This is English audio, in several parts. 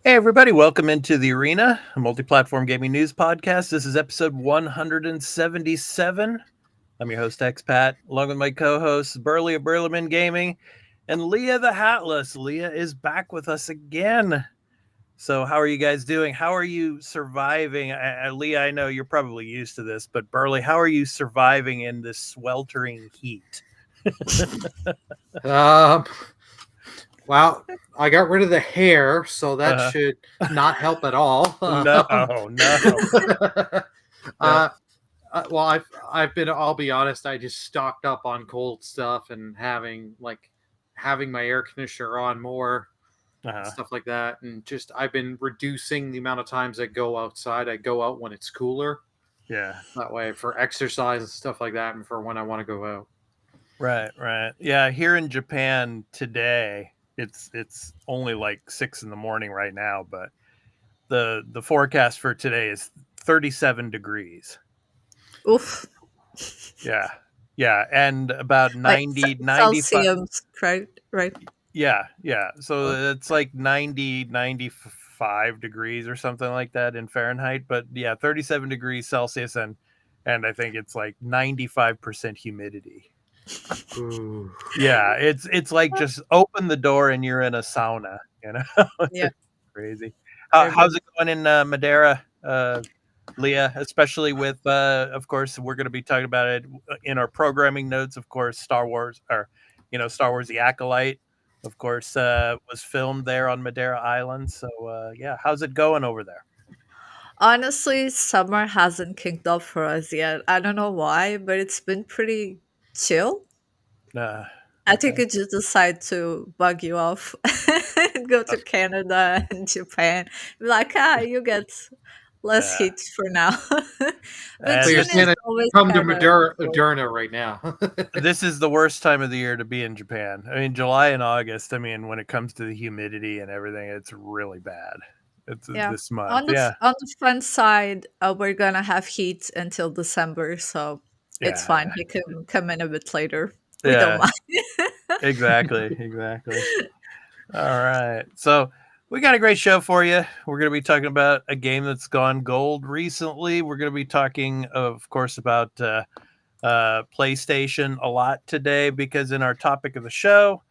Hey, everybody, welcome into the Arena, a multi-platform gaming news podcast. This is episode 177. I'm your host, Expat, along with my co-hosts, Burley of Burleman Gaming and Leah the Hatless. Leah is back with us again. So how are you guys doing? How are you surviving? Leah, I know you're probably used to this, but Burley, how are you surviving in this sweltering heat? Um, well, I got rid of the hair, so that Uh, should not help at all. no, no, no. uh, well, I've been. I'll be honest. I just stocked up on cold stuff and having my air conditioner on more, Uh-huh. stuff like that, and just I've been reducing the amount of times I go outside. I go out when it's cooler. Yeah. That way, for exercise and stuff like that, and for when I want to go out. Right. Yeah, here in Japan today, it's only like 6 in the morning right now, but the forecast for today is 37 degrees. Oof. Yeah. Yeah, and about Like 90, 95. Celsius, right? Yeah. So it's like 95 degrees or something like that in Fahrenheit, but yeah, 37 degrees Celsius and I think it's like 95% humidity. Ooh. Yeah, it's like just open the door and you're in a sauna, you know? Yeah. It's crazy. Very How's good. it going in Madeira, Leah? Especially with, of course, we're going to be talking about it in our programming notes. Of course, Star Wars, or Star Wars: The Acolyte, of course, was filmed there on Madeira Island. So, yeah, how's it going over there? Honestly, summer hasn't kicked off for us yet. I don't know why, but it's been pretty chill. Uh, I think okay. it just decided to bug you off and go to Canada and Japan. Be like, you get less Yeah, heat for now. But So and you're June this saying is is I always come to kind of Moderna right now. the worst time of the year to be in Japan. I mean, July and August. I mean, when it comes to the humidity and everything, it's really bad. It's yeah. this month. Yeah, On the fun side, we're gonna have heat until December, so it's fine. yeah, He can come in a bit later. We don't yeah. mind. Exactly. All right. So we got a great show for you. We're going to be talking about a game that's gone gold recently. We're going to be talking, of course, about PlayStation a lot today because in our topic of the show,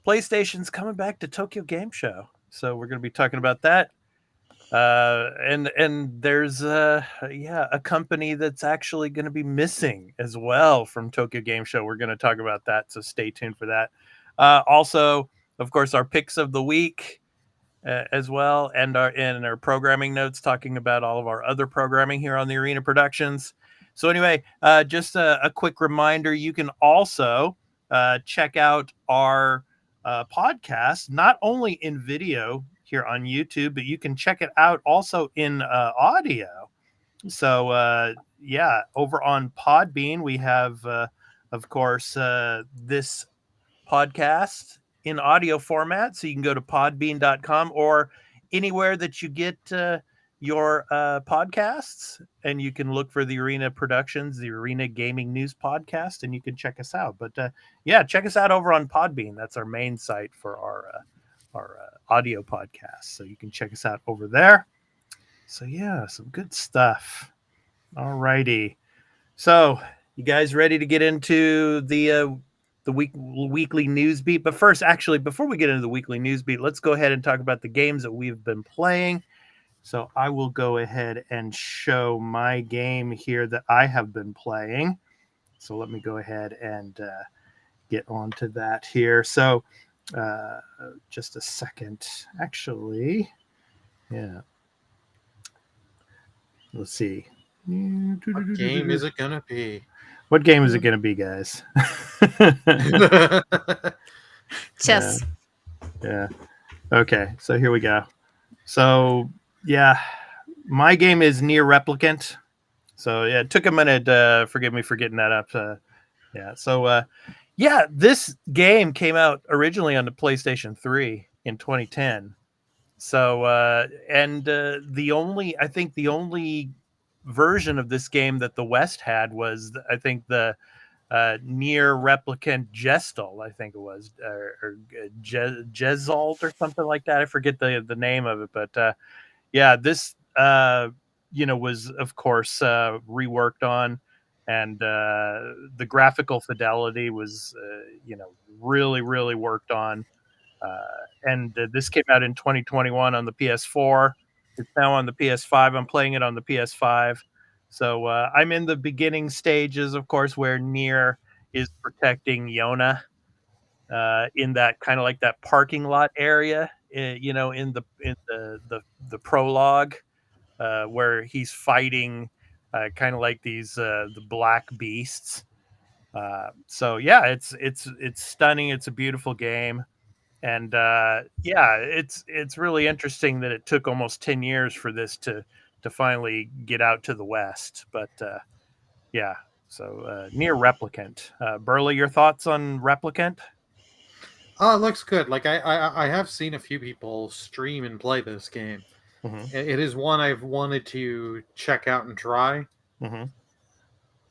PlayStation's coming back to Tokyo Game Show. So we're going to be talking about that. And there's a company that's actually going to be missing as well from Tokyo Game Show. We're going to talk about that, so stay tuned for that. Also, of course, our picks of the week as well, and our programming notes talking about all of our other programming here on the Arena Productions. So anyway, just a quick reminder: you can also check out our podcast not only in video here on YouTube, but you can check it out also in audio. So yeah, over on Podbean we have, of course, this podcast in audio format. So you can go to podbean.com or anywhere that you get your podcasts, and you can look for the Arena Productions, the Arena Gaming News Podcast, and you can check us out. But yeah, check us out over on Podbean. That's our main site for our audio podcast. So you can check us out over there. So yeah, some good stuff. All righty. So you guys ready to get into the weekly news beat? But first, actually, before we get into the weekly news beat, let's go ahead and talk about the games that we've been playing. So I will go ahead and show my game here that I have been playing. So let me go ahead and get onto that here. So just a second, actually. Yeah. Let's see. What game is it gonna be? What game is it going to be, guys? Yeah. Chess. Yeah. Okay. So here we go. So yeah, my game is Near Replicant. So yeah, it took a minute. Forgive me for getting that up. Yeah. So yeah, this game came out originally on the PlayStation 3 in 2010. So and I think the only version of this game that the West had was, I think, the near replicant Gestal, I think it was, or Jezold or something like that. I forget the name of it, but yeah, this was of course reworked on, and the graphical fidelity was really really worked on. And this came out in 2021 on the PS4. It's now on the PS5. I'm playing it on the PS5. So I'm in the beginning stages, of course, where Nier is protecting Yona in that kind of like that parking lot area, in the prologue where he's fighting kind of like these the black beasts. So yeah, it's stunning. It's a beautiful game. And yeah, it's really interesting that it took almost 10 years for this to finally get out to the West. But yeah, so near Replicant. Burley, your thoughts on Replicant? Oh, it looks good. Like I have seen a few people stream and play this game. Hmm. It is one I've wanted to check out and try. Hmm.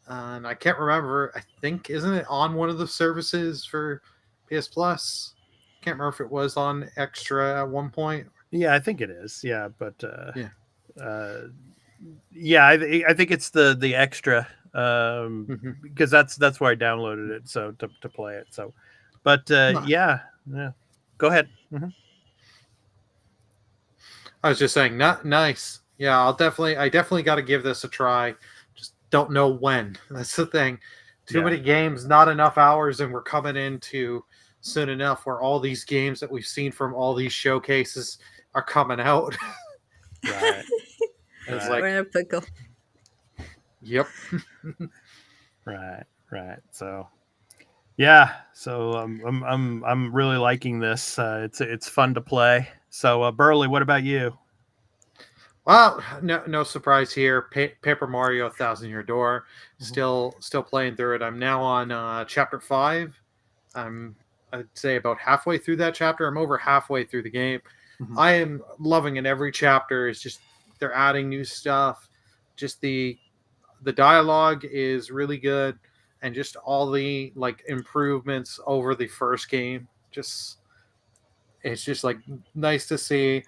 And I can't remember. I think isn't it on one of the services for PS Plus? Can't remember if it was on Extra at one point. Yeah, I think it is. Yeah, but Yeah. uh, yeah, I think it's the extra Hmm. because that's where I downloaded it so to play it. So, but yeah, go ahead. Hmm. I was just saying, not nice. Yeah, I definitely got to give this a try. Just don't know when. That's the thing. Too Yeah, many games, not enough hours, and we're coming into soon enough where all these games that we've seen from all these showcases are coming out. right, It's right. We're in like, a pickle. yep. Right. So yeah, so I'm really liking this. It's fun to play. So Burley, what about you? Well, no surprise here. Paper Mario: A Thousand Year Door, Mhm. still playing through it. I'm now on chapter 5. I'd say about halfway through that chapter. I'm over halfway through the game. Mhm. I am loving it. Every chapter is just they're adding new stuff. Just the dialogue is really good, and just all the like improvements over the first game. Just it's just like nice to see.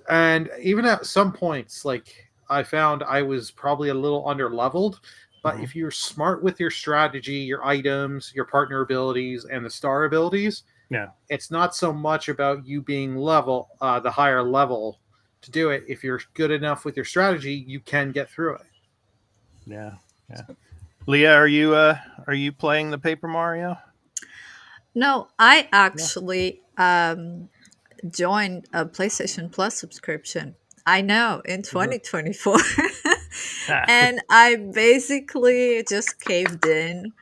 And even at some points, like I found I was probably a little under leveled. But Mhm. if you're smart with your strategy, your items, your partner abilities, and the star abilities, Yeah, it's not so much about you being the higher level to do it. If you're good enough with your strategy, you can get through it. yeah, yeah. Leah, are you playing the Paper Mario? No, I No. actually joined a PlayStation Plus subscription. I know in Mhm. 2024. And I basically just caved in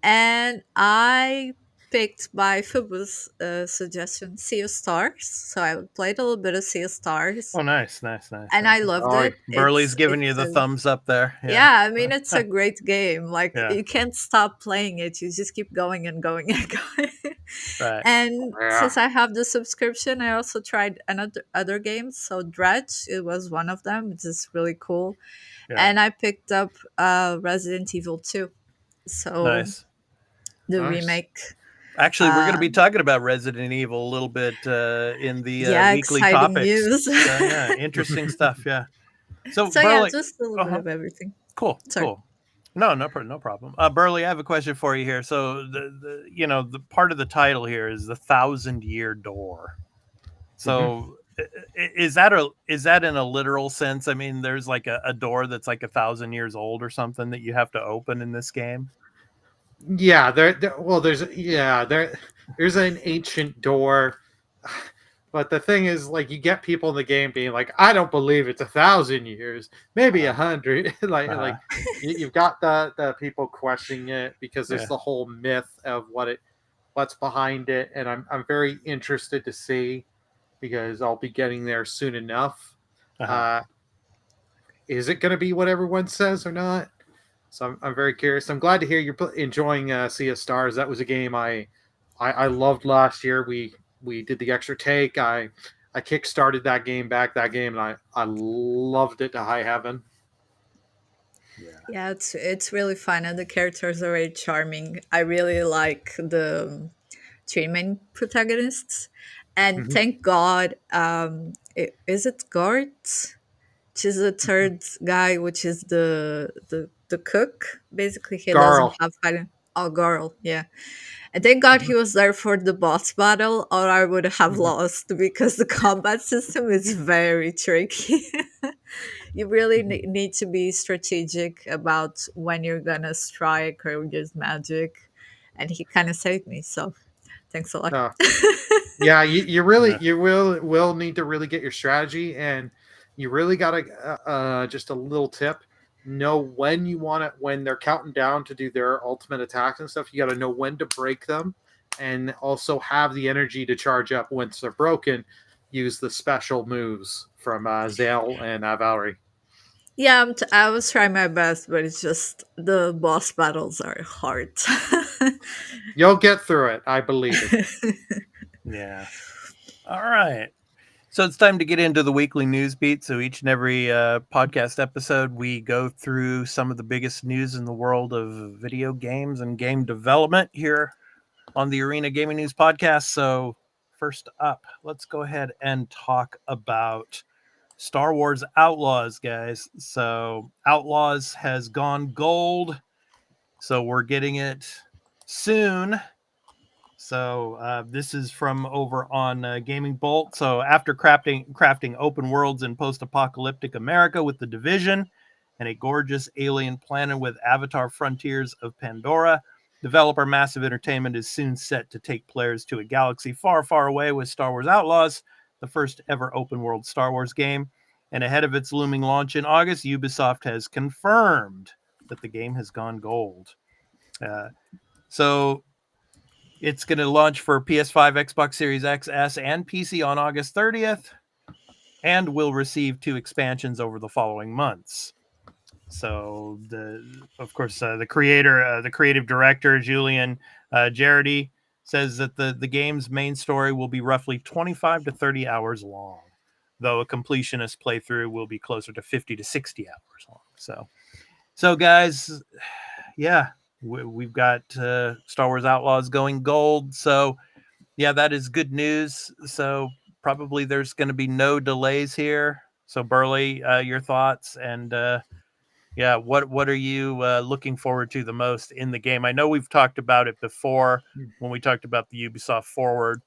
and I picked by Fubu's suggestion Sea of Stars. So I played a little bit of Sea of Stars Oh, nice, nice, nice, and nice. I loved Oh, it. Burley's giving you the thumbs up there. Yeah, Yeah, I mean it's a great game. Like yeah, you can't stop playing it. You just keep going and going and going. right. And yeah. since I have the subscription, I also tried another other games. So Dredge, it was one of them, which is really cool. Yeah, And I picked up Resident Evil 2. So nice. the Nice. remake. Actually, we're going to Uh be talking about Resident Evil a little bit in the yeah, weekly exciting topics. news. So yeah, interesting stuff. Yeah. So So yeah, Burley, just a little uh bit huh. of everything. Cool, Sorry. cool. No problem. Burley, I have a question for you here. So the part of the title here is the 1,000-year door. Mhm. So is that in a literal sense? I mean, there's like a door that's like 1,000 years old or something that you have to open in this game. Yeah, well, there's an ancient door, but the thing is, like, you get people in the game being like, "I don't believe it's 1,000 years, maybe Uh-huh. 100." Uh-huh. You've got the people questioning it because there's Yeah. the whole myth of what's behind it, and I'm very interested to see because I'll be getting there soon enough. Uh-huh. Uh, is it going to be what everyone says or not? So I'm very curious. I'm glad to hear you're enjoying Sea of Stars. That was a game I loved last year. We did the extra take. I kickstarted that game, and I loved it to high heaven. Yeah. Yeah, it's really fun, and the characters are very charming. I really like the three main protagonists, and Mhm. thank God, is it Gart? Which is the third guy, which is the cook. Basically, he doesn't Garl. have fighting. Oh, girl, yeah. And thank God he Mhm. was there for the boss battle, or I would have Mhm. lost because the combat system is very tricky. You really Mhm. need to be strategic about when you're gonna strike or use magic. And he kind of saved me, so thanks a lot. Uh, yeah, you really Yeah. you will need to really get your strategy, and you really got to just a little tip, know when you want it, when they're counting down to do their ultimate attacks and stuff. You got to know when to break them, and also have the energy to charge up once they're broken. Use the special moves from Zale and Valerie. Yeah, I was trying my best, but it's just the boss battles are hard. You'll get through it, I believe it. Yeah. All right. So it's time to get into the weekly news beat. So each and every podcast episode, we go through some of the biggest news in the world of video games and game development here on the Arena Gaming News podcast. So first up, let's go ahead and talk about Star Wars Outlaws, guys. So Outlaws has gone gold. So we're getting it soon. So this is from over on Gaming Bolt. So after crafting open worlds in post-apocalyptic America with the Division and a gorgeous alien planet with Avatar Frontiers of Pandora, developer Massive Entertainment is soon set to take players to a galaxy far, far away with Star Wars Outlaws, the first ever open world Star Wars game. And ahead of its looming launch in August, Ubisoft has confirmed that the game has gone gold. Uh, so it's going to launch for PS5, Xbox Series XS, and PC on August 30th, and will receive 2 expansions over the following months. So, of course, the creative director, Julian Jarity, says that the game's main story will be roughly 25 to 30 hours long, though a completionist playthrough will be closer to 50 to 60 hours long. So guys, yeah, we've got Star Wars Outlaws going gold. So yeah, that is good news. So probably there's going to be no delays here. So Burley, your thoughts and yeah, what are you looking forward to the most in the game? I know we've talked about it before when we talked about the Ubisoft Forward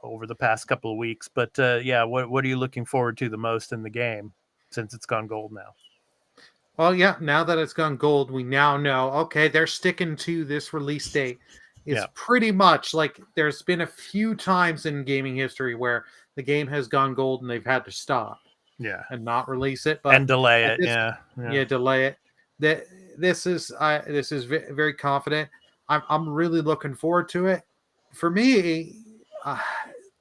over the past couple of weeks, but yeah, what are you looking forward to the most in the game since it's gone gold now? Well, yeah, now that it's gone gold, we now know, okay, they're sticking to this release date. It's Yeah, pretty much like there's been a few times in gaming history where the game has gone gold and they've had to stop yeah, and not release it. But and delay at it. this, Yeah, yeah, yeah, delay it. That this is very confident. I'm really looking forward to it. For me,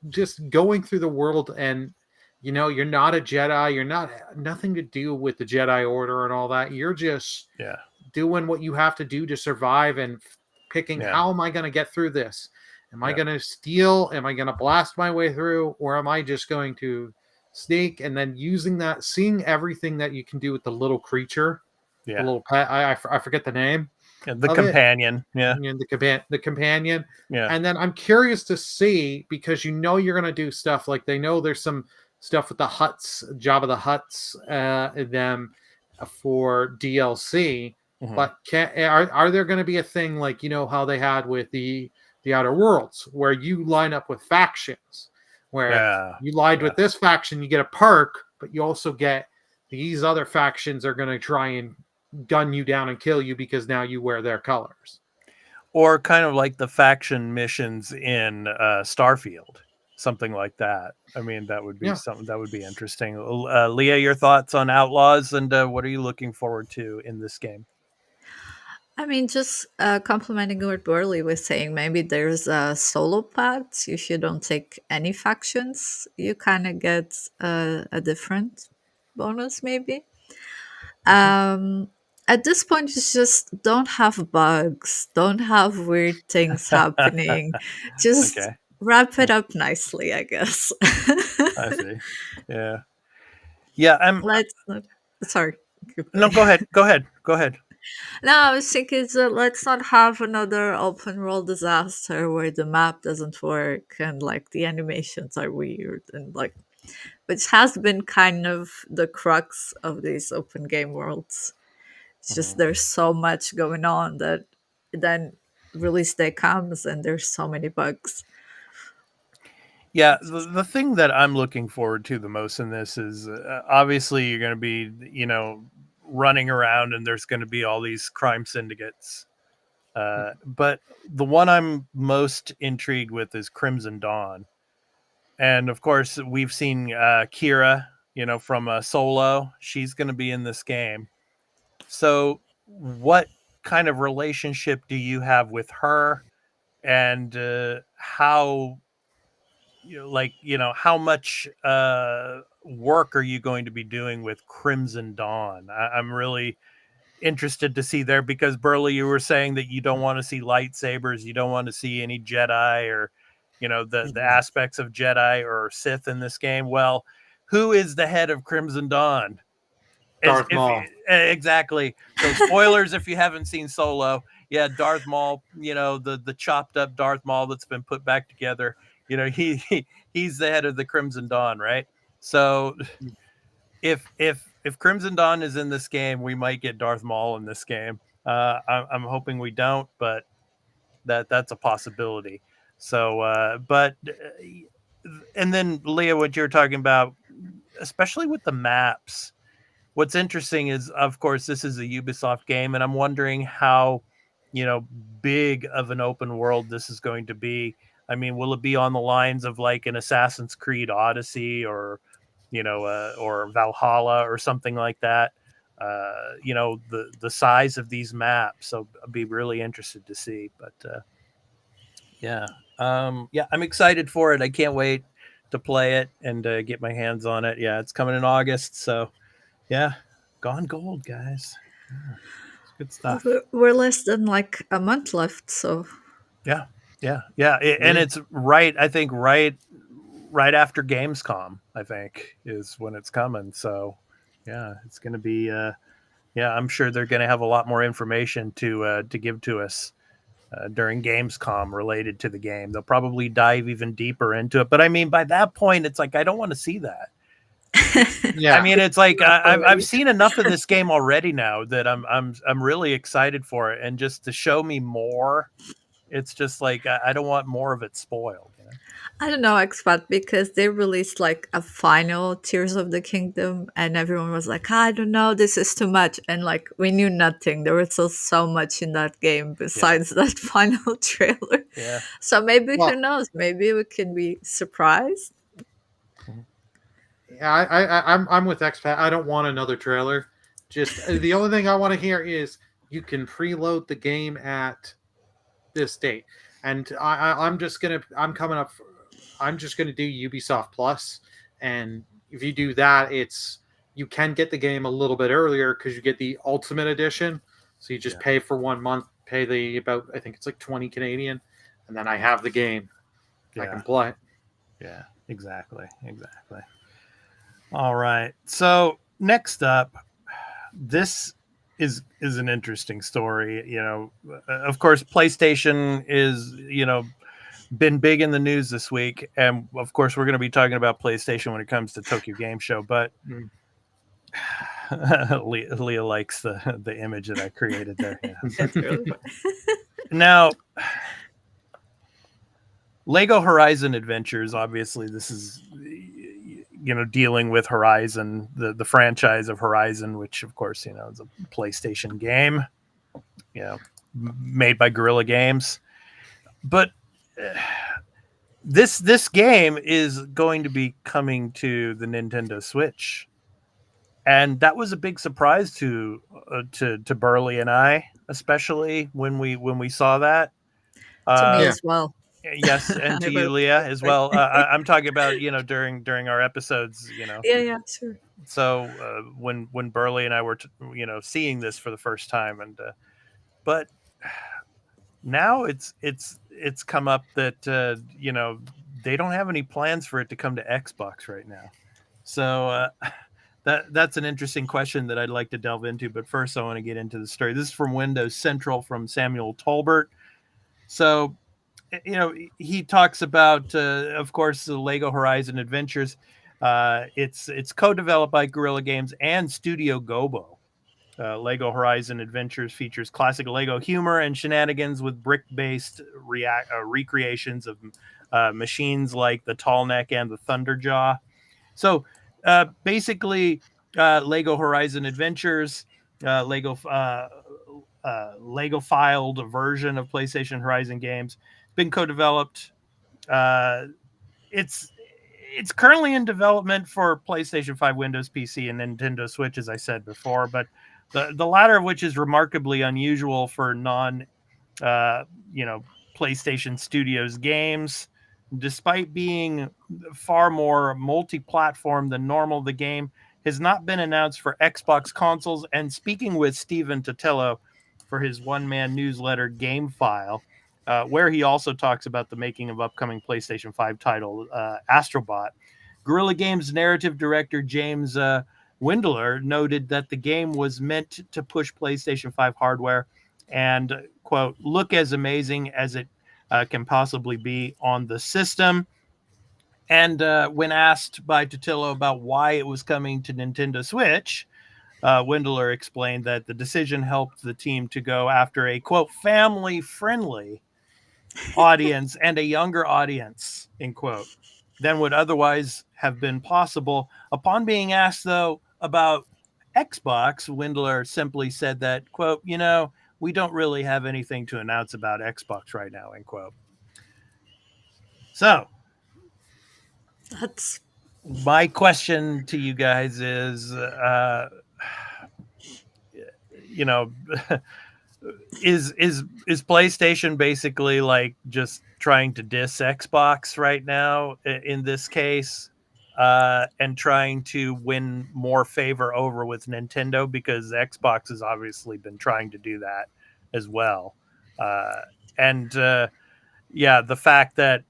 just going through the world, and you're not a Jedi. You're not nothing to do with the Jedi Order and all that. You're just yeah, doing what you have to do to survive, and picking, yeah, how am I going to get through this? Am I yeah, going to steal? Am I going to blast my way through? Or am I just going to sneak, and then using that, seeing everything that you can do with the little creature, the yeah. little pet, I forget the name And the of it, companion. Yeah, the companion. yeah, And then I'm curious to see, because you're going to do stuff like, they know there's some stuff with the huts, Jabba the Huts, them for DLC. hmm, But are there going to be a thing like, how they had with the Outer Worlds, where you line up with factions, where if yeah, you lied yeah. with this faction, you get a perk, but you also get, these other factions are going to try and gun you down and kill you because now you wear their colors. Or kind of like the faction missions in Starfield, something like that. I mean, that would be Yeah. something that would be interesting. Leah, your thoughts on Outlaws and what are you looking forward to in this game? I mean, just complimenting what Burley was saying. Maybe there's a solo path. If you don't take any factions, you kind of get a different bonus, maybe. Mhm. Um, at this point, it's just don't have bugs, don't have weird things happening. Just Okay, wrap it up nicely, I guess. I see. Yeah, yeah. I'm Let's not. Sorry. No, go ahead. Go ahead. Go ahead. No, I was thinking, let's not have another open world disaster where the map doesn't work and like the animations are weird and like, which has been kind of the crux of these open game worlds. It's just Mhm. there's so much going on that then release day comes and there's so many bugs. Yeah, It's just, the thing that I'm looking forward to the most in this is obviously you're going to be, running around and there's going to be all these crime syndicates. But the one I'm most intrigued with is Crimson Dawn. And of course, we've seen Kira, from Solo. She's going to be in this game. So, what kind of relationship do you have with her? And how how much work are you going to be doing with Crimson Dawn? I'm really interested to see there because Burley, you were saying that you don't want to see lightsabers, you don't want to see any Jedi or the Mhm. aspects of Jedi or Sith in this game. Well, who is the head of Crimson Dawn? As Darth if Maul. exactly. So spoilers if you haven't seen Solo. Yeah, Darth Maul, the chopped up Darth Maul that's been put back together. He's the head of the Crimson Dawn, right? So if Crimson Dawn is in this game, we might get Darth Maul in this game. I'm hoping we don't, but that's a possibility. So, and then Leah, what you're talking about, especially with the maps, what's interesting is, of course, this is a Ubisoft game, and I'm wondering how, big of an open world this is going to be. I mean, will it be on the lines of like an Assassin's Creed Odyssey or, or Valhalla or something like that? The size of these maps. So I'd be really interested to see. But yeah, yeah, I'm excited for it. I can't wait to play it and get my hands on it. Yeah, it's coming in August, so yeah, gone gold, guys. Yeah, it's good well, stuff. we're less than like a month left, so Yeah, yeah, yeah, and Yeah. it's right. I think right after Gamescom. I think is when it's coming. So yeah, it's gonna be. Yeah, I'm sure they're gonna have a lot more information to give to us during Gamescom related to the game. They'll probably dive even deeper into it. But I mean, by that point, it's like I don't want to see that. I Yeah. mean, it's like I've already. seen enough of this game already now that I'm really excited for it, and just to show me more, it's just like I don't want more of it spoiled. I don't know, expat, because they released like a final Tears of the Kingdom, and everyone was like, I don't know, this is too much. And like, we knew nothing. There was so much in that game Yeah, besides that final trailer. yeah, So maybe, who Well, knows? Maybe we can be surprised. mhm. yeah, I'm with Expat. I don't want another trailer. Just the only thing I want to hear is you can preload the game at this date, and I'm coming up. I'm just gonna do Ubisoft Plus, and if you do that, you can get the game a little bit earlier because you get the Ultimate Edition. So you just Yeah, pay for 1 month, pay the about I think it's like 20 Canadian, and then I have the game. I yeah, can play. yeah. Exactly, exactly. All right. So next up, this is an interesting story. Of course, PlayStation is been big in the news this week, and of course, we're going to be talking about PlayStation when it comes to Tokyo Game Show. But Mm. Leah likes the image that I created there. Yeah. It's really fun. Now, Lego Horizon Adventures. Obviously, this is dealing with Horizon, the franchise of Horizon, which of course is a PlayStation game. You know, made by Guerrilla Games, but. This game is going to be coming to the Nintendo Switch, and that was a big surprise to Burley and I, especially when we saw that. To me Uh, Yeah. as well. yes, and I to you, really Leah, as like. well. I'm talking about during our episodes. Yeah, yeah, sure. So when Burley and I were seeing this for the first time, and but now it's come up that they don't have any plans for it to come to Xbox right now. So That's an interesting question that I'd like to delve into. But first, I want to get into the story. This is from Windows Central from Samuel Tolbert. So, he talks about, of course, the Lego Horizon Adventures. It's co-developed by Guerrilla Games and Studio Gobo. Lego Horizon Adventures features classic Lego humor and shenanigans with brick-based recreations of machines like the Tallneck and the Thunderjaw. So basically, Lego Horizon Adventures, Lego filed version of PlayStation Horizon games, been co-developed. Uh, it's it's currently in development for PlayStation 5, Windows PC, and Nintendo Switch, as I said before. But the latter of which is remarkably unusual for non uh, you know, PlayStation Studios games. Despite being far more multi-platform than normal, the game has not been announced for Xbox consoles. And speaking with Steven Totello for his one-man newsletter Game File, where he also talks about the making of upcoming PlayStation 5 title Astrobot, Guerrilla Games narrative director James Windler noted that the game was meant to push PlayStation 5 hardware and, quote, look as amazing as it can possibly be on the system. And when asked by Totillo about why it was coming to Nintendo Switch, Windler explained that the decision helped the team to go after a, quote, family friendly audience and a younger audience, end quote, than would otherwise have been possible. Upon being asked, though, about Xbox, Windler simply said that, quote, we don't really have anything to announce about Xbox right now, end quote. So, That's my question to you guys is, you know, is PlayStation basically like just trying to diss Xbox right now in this case, and trying to win more favor over with Nintendo, because Xbox has obviously been trying to do that as well, and yeah, the fact that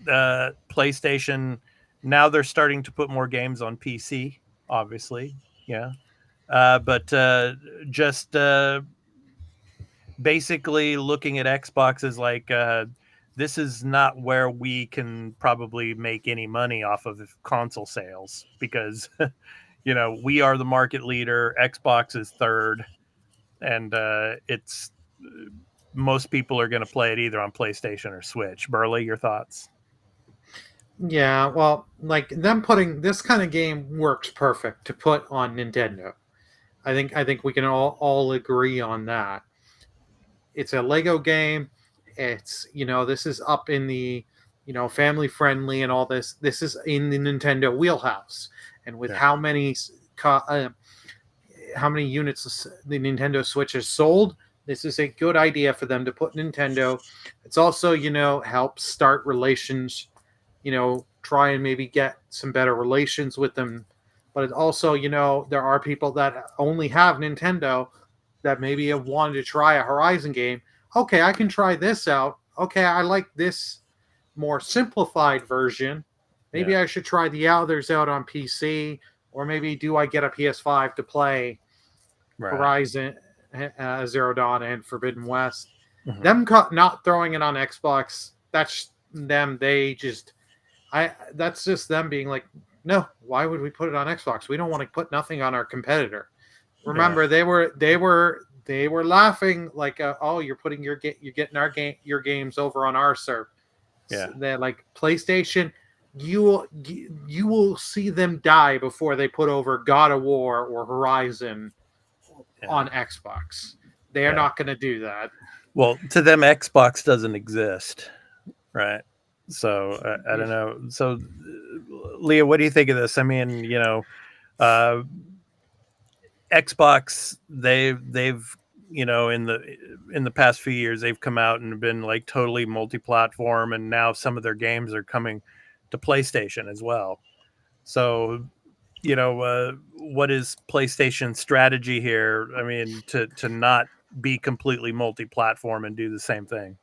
PlayStation now they're starting to put more games on PC, obviously, yeah, but just basically looking at Xbox as like, this is not where we can probably make any money off of console sales, because we are the market leader, Xbox is third, and it's most people are going to play it either on PlayStation or Switch. Burley, your thoughts? Yeah, well, like them putting this kind of game works perfect to put on Nintendo. I think we can all agree on that. It's a Lego game. It's this is up in the family friendly and all this. This is in the Nintendo wheelhouse, and with Yeah. how many units the Nintendo Switch has sold, this is a good idea for them to put Nintendo. It's also helps start relations, try and maybe get some better relations with them. But it also there are people that only have Nintendo that maybe have wanted to try a Horizon game. Okay, I can try this out. Okay, I like this more simplified version. Maybe Yeah. I should try the others out on PC, or maybe do I get a PS5 to play Right. Horizon Zero Dawn and Forbidden West? Mhm. Them not throwing it on Xbox, that's them. That's just them being like, no, why would we put it on Xbox? We don't want to put nothing on our competitor. Remember, Yeah. they were laughing like, oh, you're getting your games over on our server. Yeah. They're like, PlayStation, you will see them die before they put over God of War or Horizon Yeah. on Xbox. They are Yeah. not going to do that. Well, to them, Xbox doesn't exist, right? So I don't know. So, Leah, what do you think of this? I mean, uh, Xbox, they've in the past few years they've come out and been like totally multi-platform, and now some of their games are coming to PlayStation as well. So, what is PlayStation's strategy here? I mean, to not be completely multi-platform and do the same thing.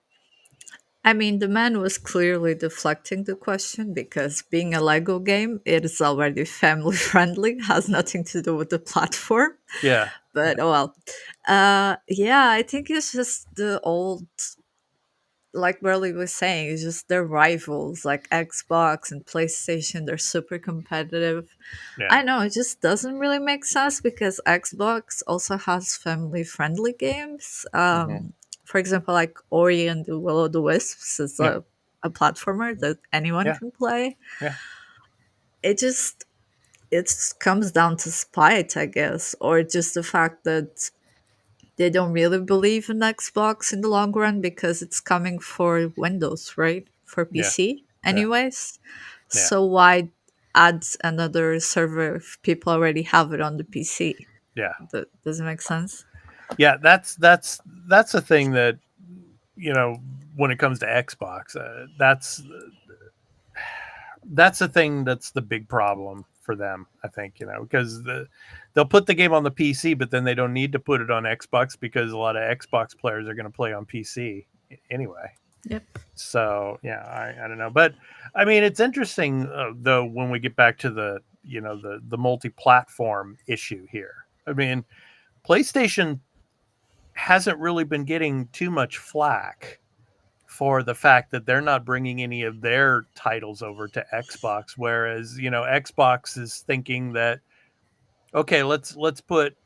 I mean, the man was clearly deflecting the question because being a Lego game, it is already family friendly, has nothing to do with the platform. Yeah, But oh well. Yeah, I think it's just the old, like Burley was saying, it's just their rivals, like Xbox and PlayStation. They're super competitive. yeah. I know it just doesn't really make sense because Xbox also has family friendly games. Hmm. For example, like Ori and the Will o' the Wisps is Yeah, a platformer that anyone yeah, can play. yeah, It just it comes down to spite, I guess, or just the fact that they don't really believe in Xbox in the long run because it's coming for Windows, right? For yeah, PC, yeah, anyways. yeah, So why add another server if people already have it on the PC? yeah. Does it make sense? Yeah, that's a thing that, you know, when it comes to Xbox, that's the thing that's the big problem for them. I think, you know, because they'll put the game on the PC, but then they don't need to put it on Xbox because a lot of Xbox players are going to play on PC anyway. Yep. So yeah, I don't know, but I mean, it's interesting though when we get back to the, you know, the multi-platform issue here. I mean, PlayStation hasn't really been getting too much flack for the fact that they're not bringing any of their titles over to Xbox, whereas, you know, Xbox is thinking that, okay, let's put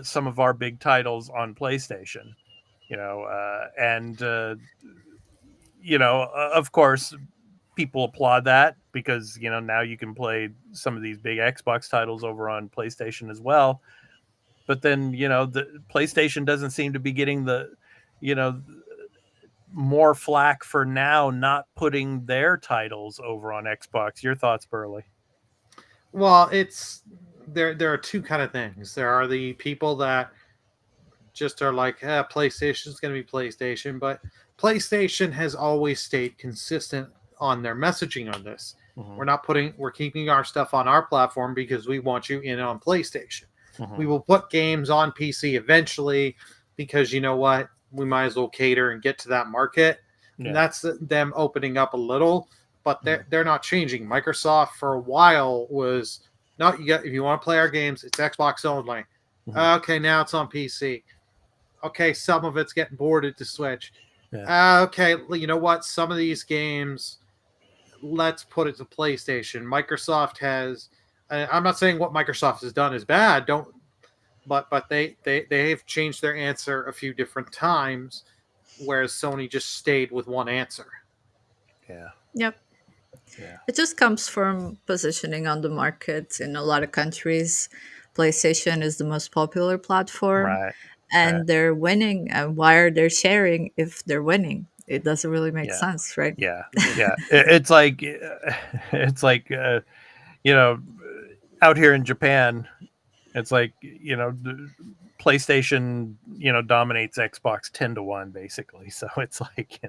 some of our big titles on PlayStation, you know, and you know, of course, people applaud that because, you know, now you can play some of these big Xbox titles over on PlayStation as well. But then, you know, the PlayStation doesn't seem to be getting the, you know, more flack for now not putting their titles over on Xbox. Your thoughts, Burley? Well, it's there are two kind of things. There are the people that just are like, PlayStation's going to be PlayStation, but PlayStation has always stayed consistent on their messaging on this. Mm-hmm. We're keeping our stuff on our platform because we want you in on PlayStation. Mm-hmm. We will put games on PC eventually because you know what? We might as well cater and get to that market. And Yeah. that's them opening up a little, but Mm-hmm. they're not changing. Microsoft for a while was no, you got if you want to play our games, it's Xbox only. Mm-hmm. Okay, now it's on PC. Okay, some of it's getting ported to Switch. Yeah. Okay, you know what? Some of these games, let's put it to PlayStation. Microsoft has. I'm not saying what Microsoft has done is bad. Don't. But they've changed their answer a few different times, whereas Sony just stayed with one answer. Yeah. Yep. Yeah. It just comes from positioning on the market in a lot of countries. PlayStation is the most popular platform Right. Right. and they're winning. And why are they sharing if they're winning? It doesn't really make Yeah. sense, right? Yeah. Yeah. It's like it's like you know, out here in Japan, it's like, you know, the PlayStation, you know, dominates Xbox 10-1 basically. So it's like,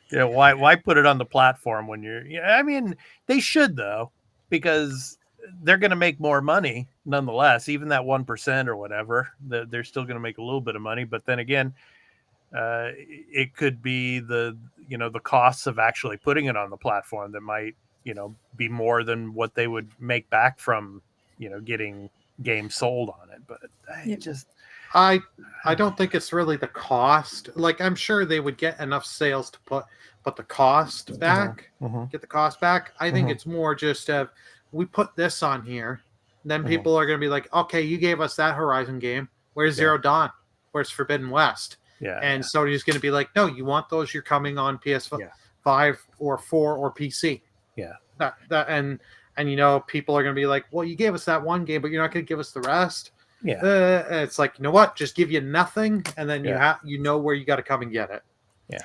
you know, why put it on the platform when you're, yeah, I mean, they should though, because they're going to make more money nonetheless, even that 1% or whatever, they're still going to make a little bit of money. But then again, it could be the, you know, the costs of actually putting it on the platform that might, you know, be more than what they would make back from, you know, getting games sold on it. But I Yep. just, I don't think it's really the cost. Like I'm sure they would get enough sales to put the cost back, mm-hmm, get the cost back. I think mm-hmm, it's more just of we put this on here, then mm-hmm. people are going to be like, okay, you gave us that Horizon game. Where's Yeah. Zero Dawn? Where's Forbidden West? Yeah, And Sony's going to be like, no, you want those? You're coming on PS5 yeah, or 4 or PC. yeah, That and you know people are going to be like, well, you gave us that one game, but you're not going to give us the rest. yeah, It's like, you know what? Just give you nothing, and then yeah, you know where you got to come and get it. yeah.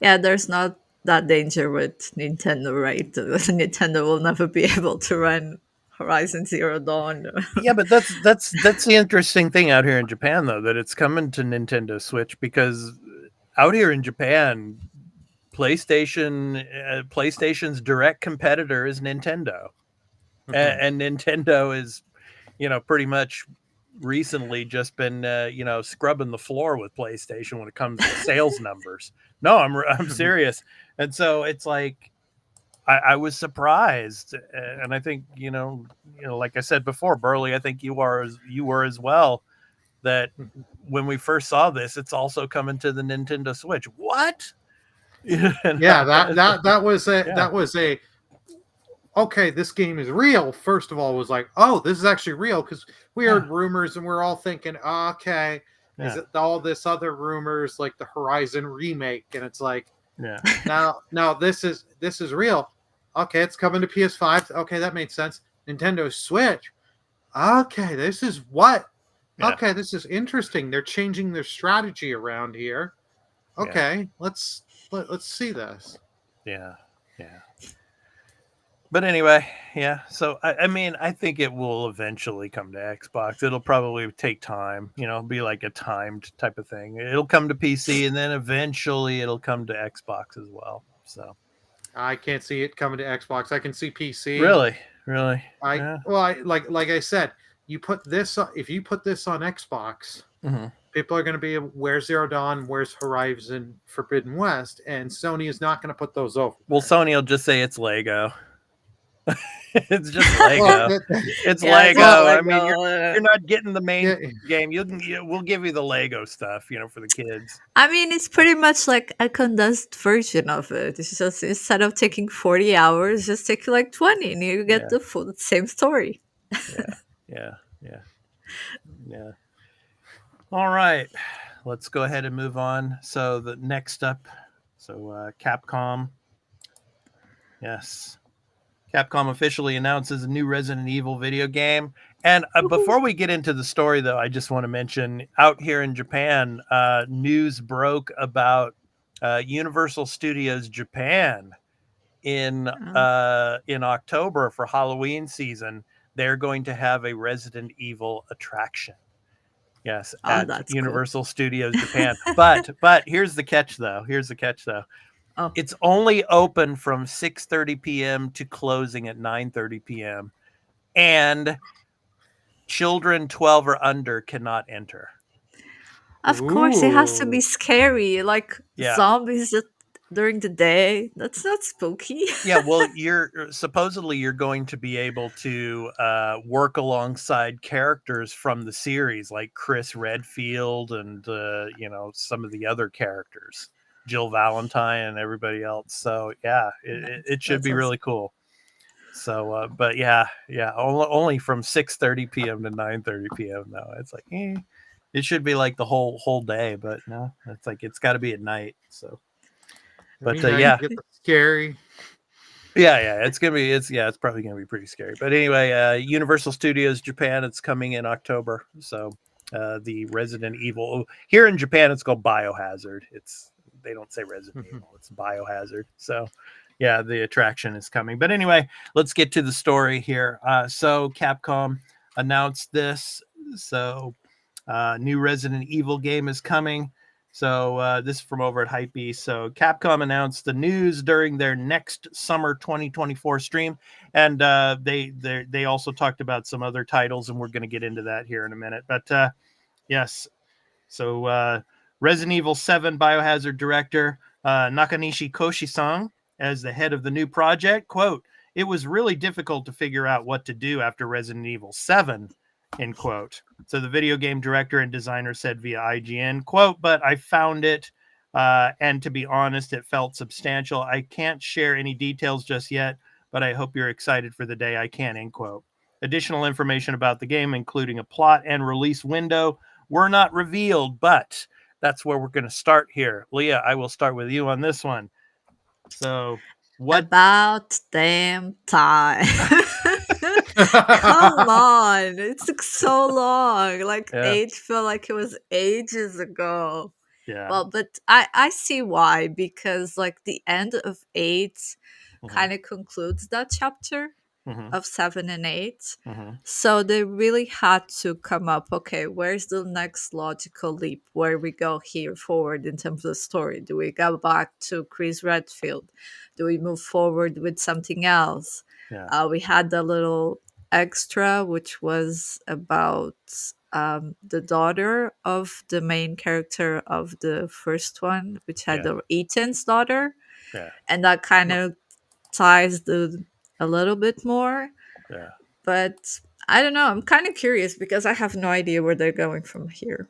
Yeah, there's not that danger with Nintendo, right? Nintendo will never be able to run Horizon Zero Dawn. Yeah, but that's the interesting thing out here in Japan though, that it's coming to Nintendo Switch because out here in Japan, PlayStation's direct competitor is Nintendo, and Nintendo is, you know, pretty much recently just been you know, scrubbing the floor with PlayStation when it comes to sales numbers. No, I'm serious. And so it's like I was surprised, and I think like I said before, Burley, I think you were as well. That when we first saw this, it's also coming to the Nintendo Switch. What? Yeah, that was Yeah, a okay, this game is real. First of all, was like, oh, this is actually real because we yeah, heard rumors and we're all thinking, okay, is yeah, it all this other rumors like the Horizon remake? And it's like, yeah, now this is real. Okay, it's coming to PS5. Okay, that made sense. Nintendo Switch. Okay, this is what. yeah, Okay, this is interesting. They're changing their strategy around here. yeah, Okay, let's see this. yeah, yeah. But anyway, yeah. So I mean, I think it will eventually come to Xbox. It'll probably take time, be like a timed type of thing. It'll come to PC, and then eventually it'll come to Xbox as well. So I can't see it coming to Xbox. I can see PC. really, really, I yeah. well, I like I said, if you put this on Xbox, Hmm. people are going to be where's Zero Dawn, where's Horizon Forbidden West, and Sony is not going to put those over Well, there. Sony will just say it's Lego. It's just Well, Lego. It's Yeah, it's just Lego. like I mean, you're not getting the main yeah, game. We'll give you the Lego stuff, for the kids. I mean, it's pretty much like a condensed version of it. It's just instead of taking 40 hours, just take like 20 and you get Yeah, the full same story. yeah, yeah, yeah, yeah. All right, let's go ahead and move on. So the next up, Capcom. Yes, Capcom officially announces a new Resident Evil video game. And Woohoo. before we get into the story, though, I just want to mention out here in Japan, news broke about Universal Studios Japan Oh, in October for Halloween season. They're going to have a Resident Evil attraction. Yes, oh, at that's cool. Universal Studios Japan. But here's the catch, though. Oh, It's only open from 6:30 p.m. to closing at 9:30 p.m. and children 12 or under cannot enter. of course, it has to be ooh, scary. Like Yeah. zombies during the day. That's not spooky. Yeah, well, you're going to be able to work alongside characters from the series like Chris Redfield and some of the other characters, Jill Valentine and everybody else. So yeah, Nice. it should That's be really awesome. cool. So, but yeah, only from 6:30 p.m. to 9:30 p.m. though. It's like, it should be like the whole day, but no, it's like it's got to be at night. So, I but mean, now you yeah, get the scary. yeah, it's probably gonna be pretty scary. But anyway, Universal Studios Japan, it's coming in October. So, the Resident Evil here in Japan, it's called Biohazard. They don't say Resident Evil, it's Biohazard. So, yeah, the attraction is coming. But anyway, let's get to the story here. So Capcom announced this. So, new Resident Evil game is coming. So this is from over at Hypebeast. So Capcom announced the news during their next summer 2024 stream, and they also talked about some other titles, and we're going to get into that here in a minute. But yes, so Resident Evil 7 Biohazard director Nakanishi Koshi-san as the head of the new project. Quote, "It was really difficult to figure out what to do after Resident Evil 7." End quote. So the video game director and designer said via IGN, quote, "But I found it, and to be honest, it felt substantial. I can't share any details just yet, but I hope you're excited for the day I can," end quote. Additional information about the game, including a plot and release window, were not revealed, but that's where we're going to start here. Leah, I will start with you on this one. So, what? About damn time. Come on. It took so long. Like Yeah, age felt like it was ages ago. yeah, Well, but I see why, because like the end of 8 mm-hmm, kind of concludes that chapter mm-hmm, of 7 and 8. mm-hmm, So they really had to come up, okay, where's the next logical leap? Where we go here forward in terms of the story? Do we go back to Chris Redfield? Do we move forward with something else? yeah, We had the little extra, which was about the daughter of the main character of the first one, which had Yeah. the Ethan's daughter, Yeah. and that kind of ties the a little bit more. Yeah. But I don't know. I'm kind of curious because I have no idea where they're going from here.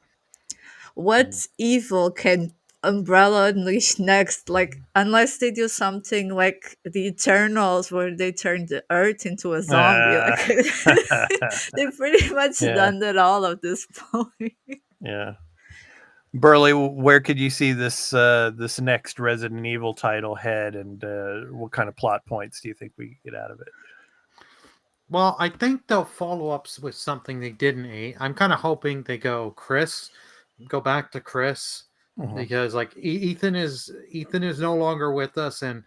What evil can Umbrella unleash next? Like, unless they do something like the Eternals, where they turn the Earth into a zombie, Uh, like they've pretty much yeah. done that all at this point. Yeah. Burley, where could you see this next Resident Evil title head, and what kind of plot points do you think we get out of it? Well, I think they'll follow up with something they did in 8. I'm kind of hoping they go back to Chris, Mhm. because like Ethan is no longer with us, and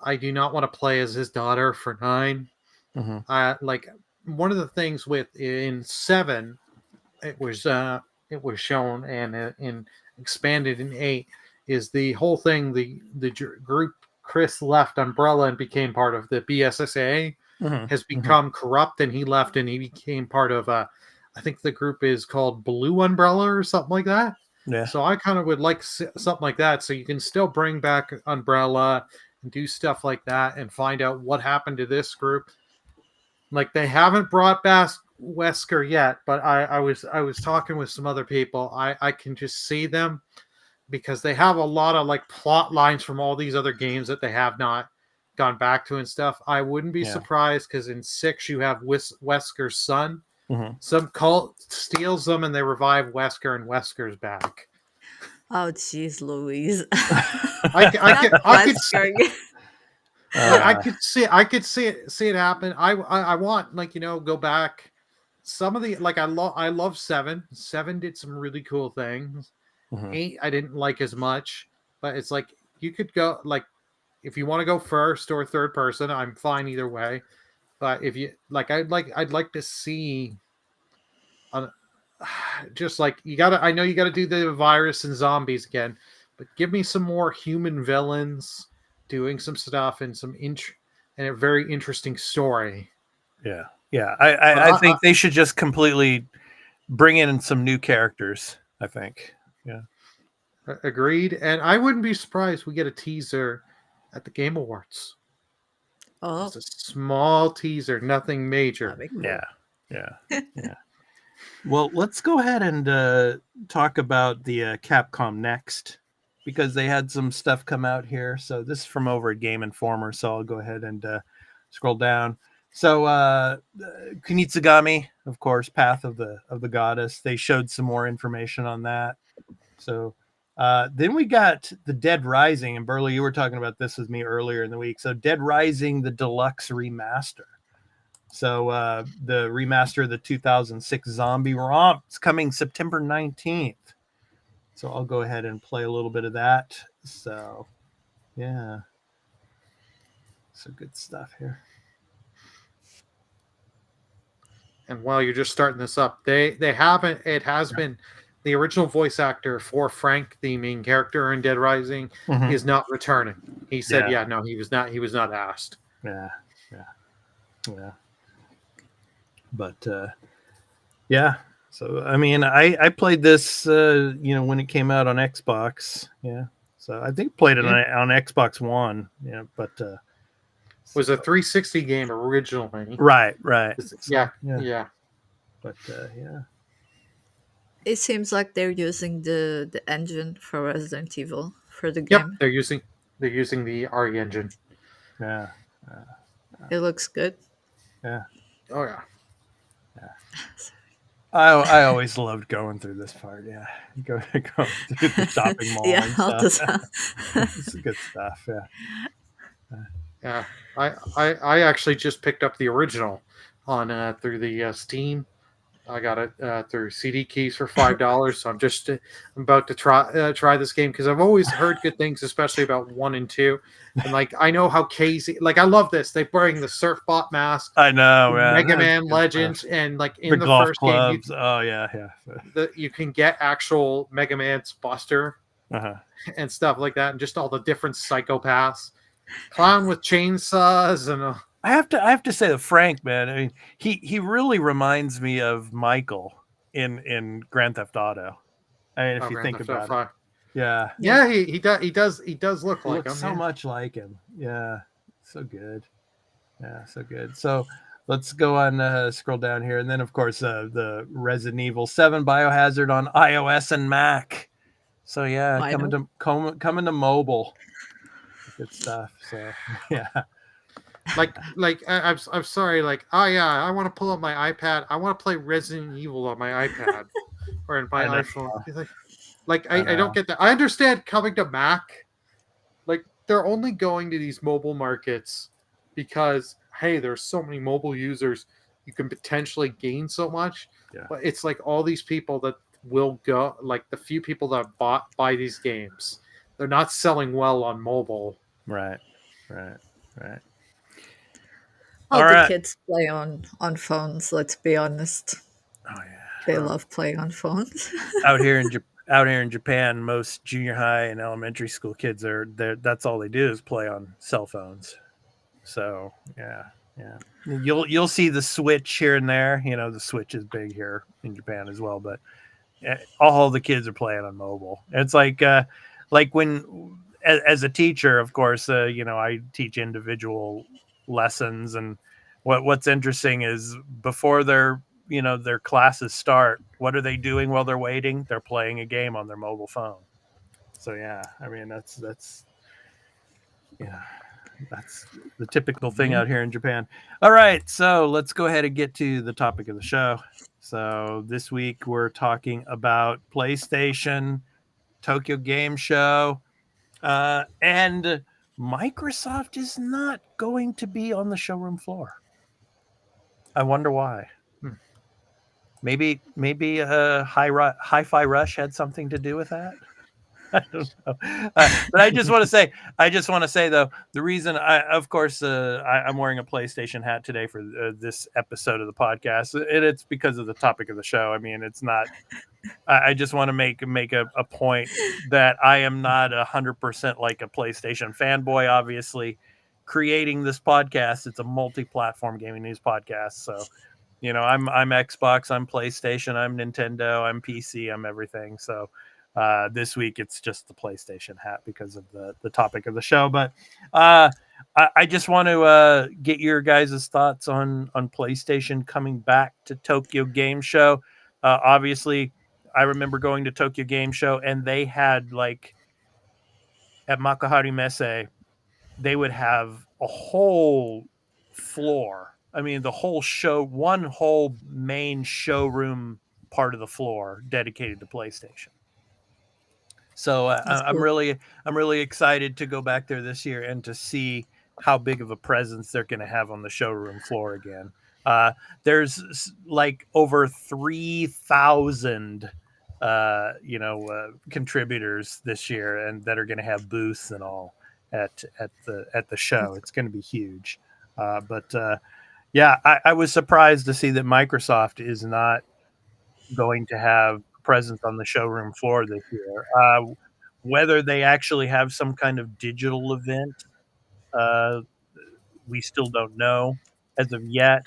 I do not want to play as his daughter for 9. Mhm. Like one of the things with in 7, it was shown and in expanded in 8, is the whole thing, the group Chris left Umbrella and became part of the BSSA Mhm. has Mhm. become corrupt, and he left and he became part of I think the group is called Blue Umbrella or something like that. Yeah. So I kind of would like something like that, so you can still bring back Umbrella and do stuff like that and find out what happened to this group. Like, they haven't brought back Wesker yet, but I was talking with some other people. I can just see them, because they have a lot of like plot lines from all these other games that they have not gone back to and stuff. I wouldn't be Yeah. surprised, because in 6 you have Wesker's son. Mhm. Some cult steals them and they revive Wesker, and Wesker's back. Oh, jeez, Louise. I Not I could Wesker. like Uh, I could see it happen. I want, like, go back. Some of the, like, I love 7. 7 did some really cool things. mhm. 8 I didn't like as much, but it's like you could go, like, if you want to go first or third person, I'm fine either way. But if you like, I'd like to see uh, just like, I know you gotta do the virus and zombies again, but give me some more human villains doing some stuff and and a very interesting story. Yeah. Yeah. But I think they should just completely bring in some new characters, I think. Yeah. Agreed, and I wouldn't be surprised we get a teaser at the Game Awards. Oh, Just a small teaser, nothing that'd major. be cool. Yeah. Yeah. Yeah. Well, let's go ahead and talk about the Capcom Next, because they had some stuff come out here. So this is from over at Game Informer. So I'll go ahead and scroll down. So Kunitsugami, of course, Path of the Goddess. They showed some more information on that. So then we got the Dead Rising, and Burley, you were talking about this with me earlier in the week. So Dead Rising, the deluxe remaster. So the remaster of the 2006 Zombie Romp is coming September 19th. So I'll go ahead and play a little bit of that. So yeah, so good stuff here. And while you're just starting this up, they haven't. It has been the original voice actor for Frank, the main character in Dead Rising, Mhm. is not returning. He said, Yeah. "Yeah, no, he was not. He was not asked." Yeah, yeah, yeah. But yeah. So I mean, I played this when it came out on Xbox. Yeah. So I think played it on Xbox One. Yeah, but Was a 360 game originally. right. So, Yeah. But yeah. It seems like they're using the engine for Resident Evil for the Yep. game. They're using the RE engine. Yeah. It looks good. Yeah. Oh yeah. I always loved going through this part. Yeah, go through the shopping mall Yeah, and all the stuff. time. It's good stuff. Yeah. Yeah. I actually just picked up the original on through the Steam. I got it through CD Keys for $5. So I'm about to try this game, because I've always heard good things, especially about 1 and 2. And like, I know how Casey, like, I love this. They bring the Surfbot mask, I know, man. Mega That's Man good Legends, stuff. and like in The the golf first game, clubs. Oh yeah. you can get actual Mega Man's Buster Uh-huh. and stuff like that, and just all the different psychopaths, clown with chainsaws, and I have to say that Frank, man. I mean, he really reminds me of Michael in Grand Theft Auto. I mean, if you Grand think Theft Auto about it, 5. yeah, Yeah. Yeah, he does look like looks him. so Yeah. much like him. Yeah, so good. Yeah, so good. So let's go on, scroll down here, and then of course the Resident Evil 7 Biohazard on iOS and Mac. So yeah, I know. coming to mobile. Good stuff. So yeah, I'm sorry. Like, oh yeah, I want to pull up my iPad. I want to play Resident Evil on my iPad or in my I know. iPhone. Like I I don't know. get that. I understand coming to Mac. Like they're only going to these mobile markets because hey, there's so many mobile users. You can potentially gain so much. Yeah. But it's like all these people that will go. Like the few people that buy these games, they're not selling well on mobile. Right. Right. Right. All All the right. kids play on phones. Let's be honest. Oh yeah. They True. love playing on phones. Out here in Japan, most junior high and elementary school kids are there. That's all they do is play on cell phones. So yeah, yeah. You'll see the Switch here and there. You know, the Switch is big here in Japan as well, but all the kids are playing on mobile. It's like when as a teacher, of course, you know, I teach individual lessons, and what's interesting is before their classes start, what are they doing while they're waiting? They're playing a game on their mobile phone. So yeah, I mean that's yeah, that's the typical thing out here in Japan. All right, so let's go ahead and get to the topic of the show. So this week we're talking about PlayStation, Tokyo Game Show, and Microsoft is not going to be on the showroom floor. I wonder why. Hmm. Maybe Hi-Fi Rush had something to do with that. I don't know. But I just want to say though, the reason of course, I'm wearing a PlayStation hat today for this episode of the podcast, and it's because of the topic of the show. I mean, it's not. I just want to make a point that I am not 100% like a PlayStation fanboy. Obviously, creating this podcast, it's a multi-platform gaming news podcast, so you know, I'm Xbox, I'm PlayStation, I'm Nintendo, I'm PC, I'm everything. So this week it's just the PlayStation hat because of the topic of the show. But I just want to get your guys' thoughts on PlayStation coming back to Tokyo Game Show. Obviously, I remember going to Tokyo Game Show and they had like at Makuhari Messe, they would have a whole floor. I mean, the whole show, one whole main showroom part of the floor dedicated to PlayStation. So That's cool. I'm really excited to go back there this year and to see how big of a presence they're going to have on the showroom floor again. There's like over 3,000 contributors this year and that are going to have booths and all at the show. It's going to be huge. But I was surprised to see that Microsoft is not going to have presence on the showroom floor this year. Whether they actually have some kind of digital event, uh, we still don't know as of yet.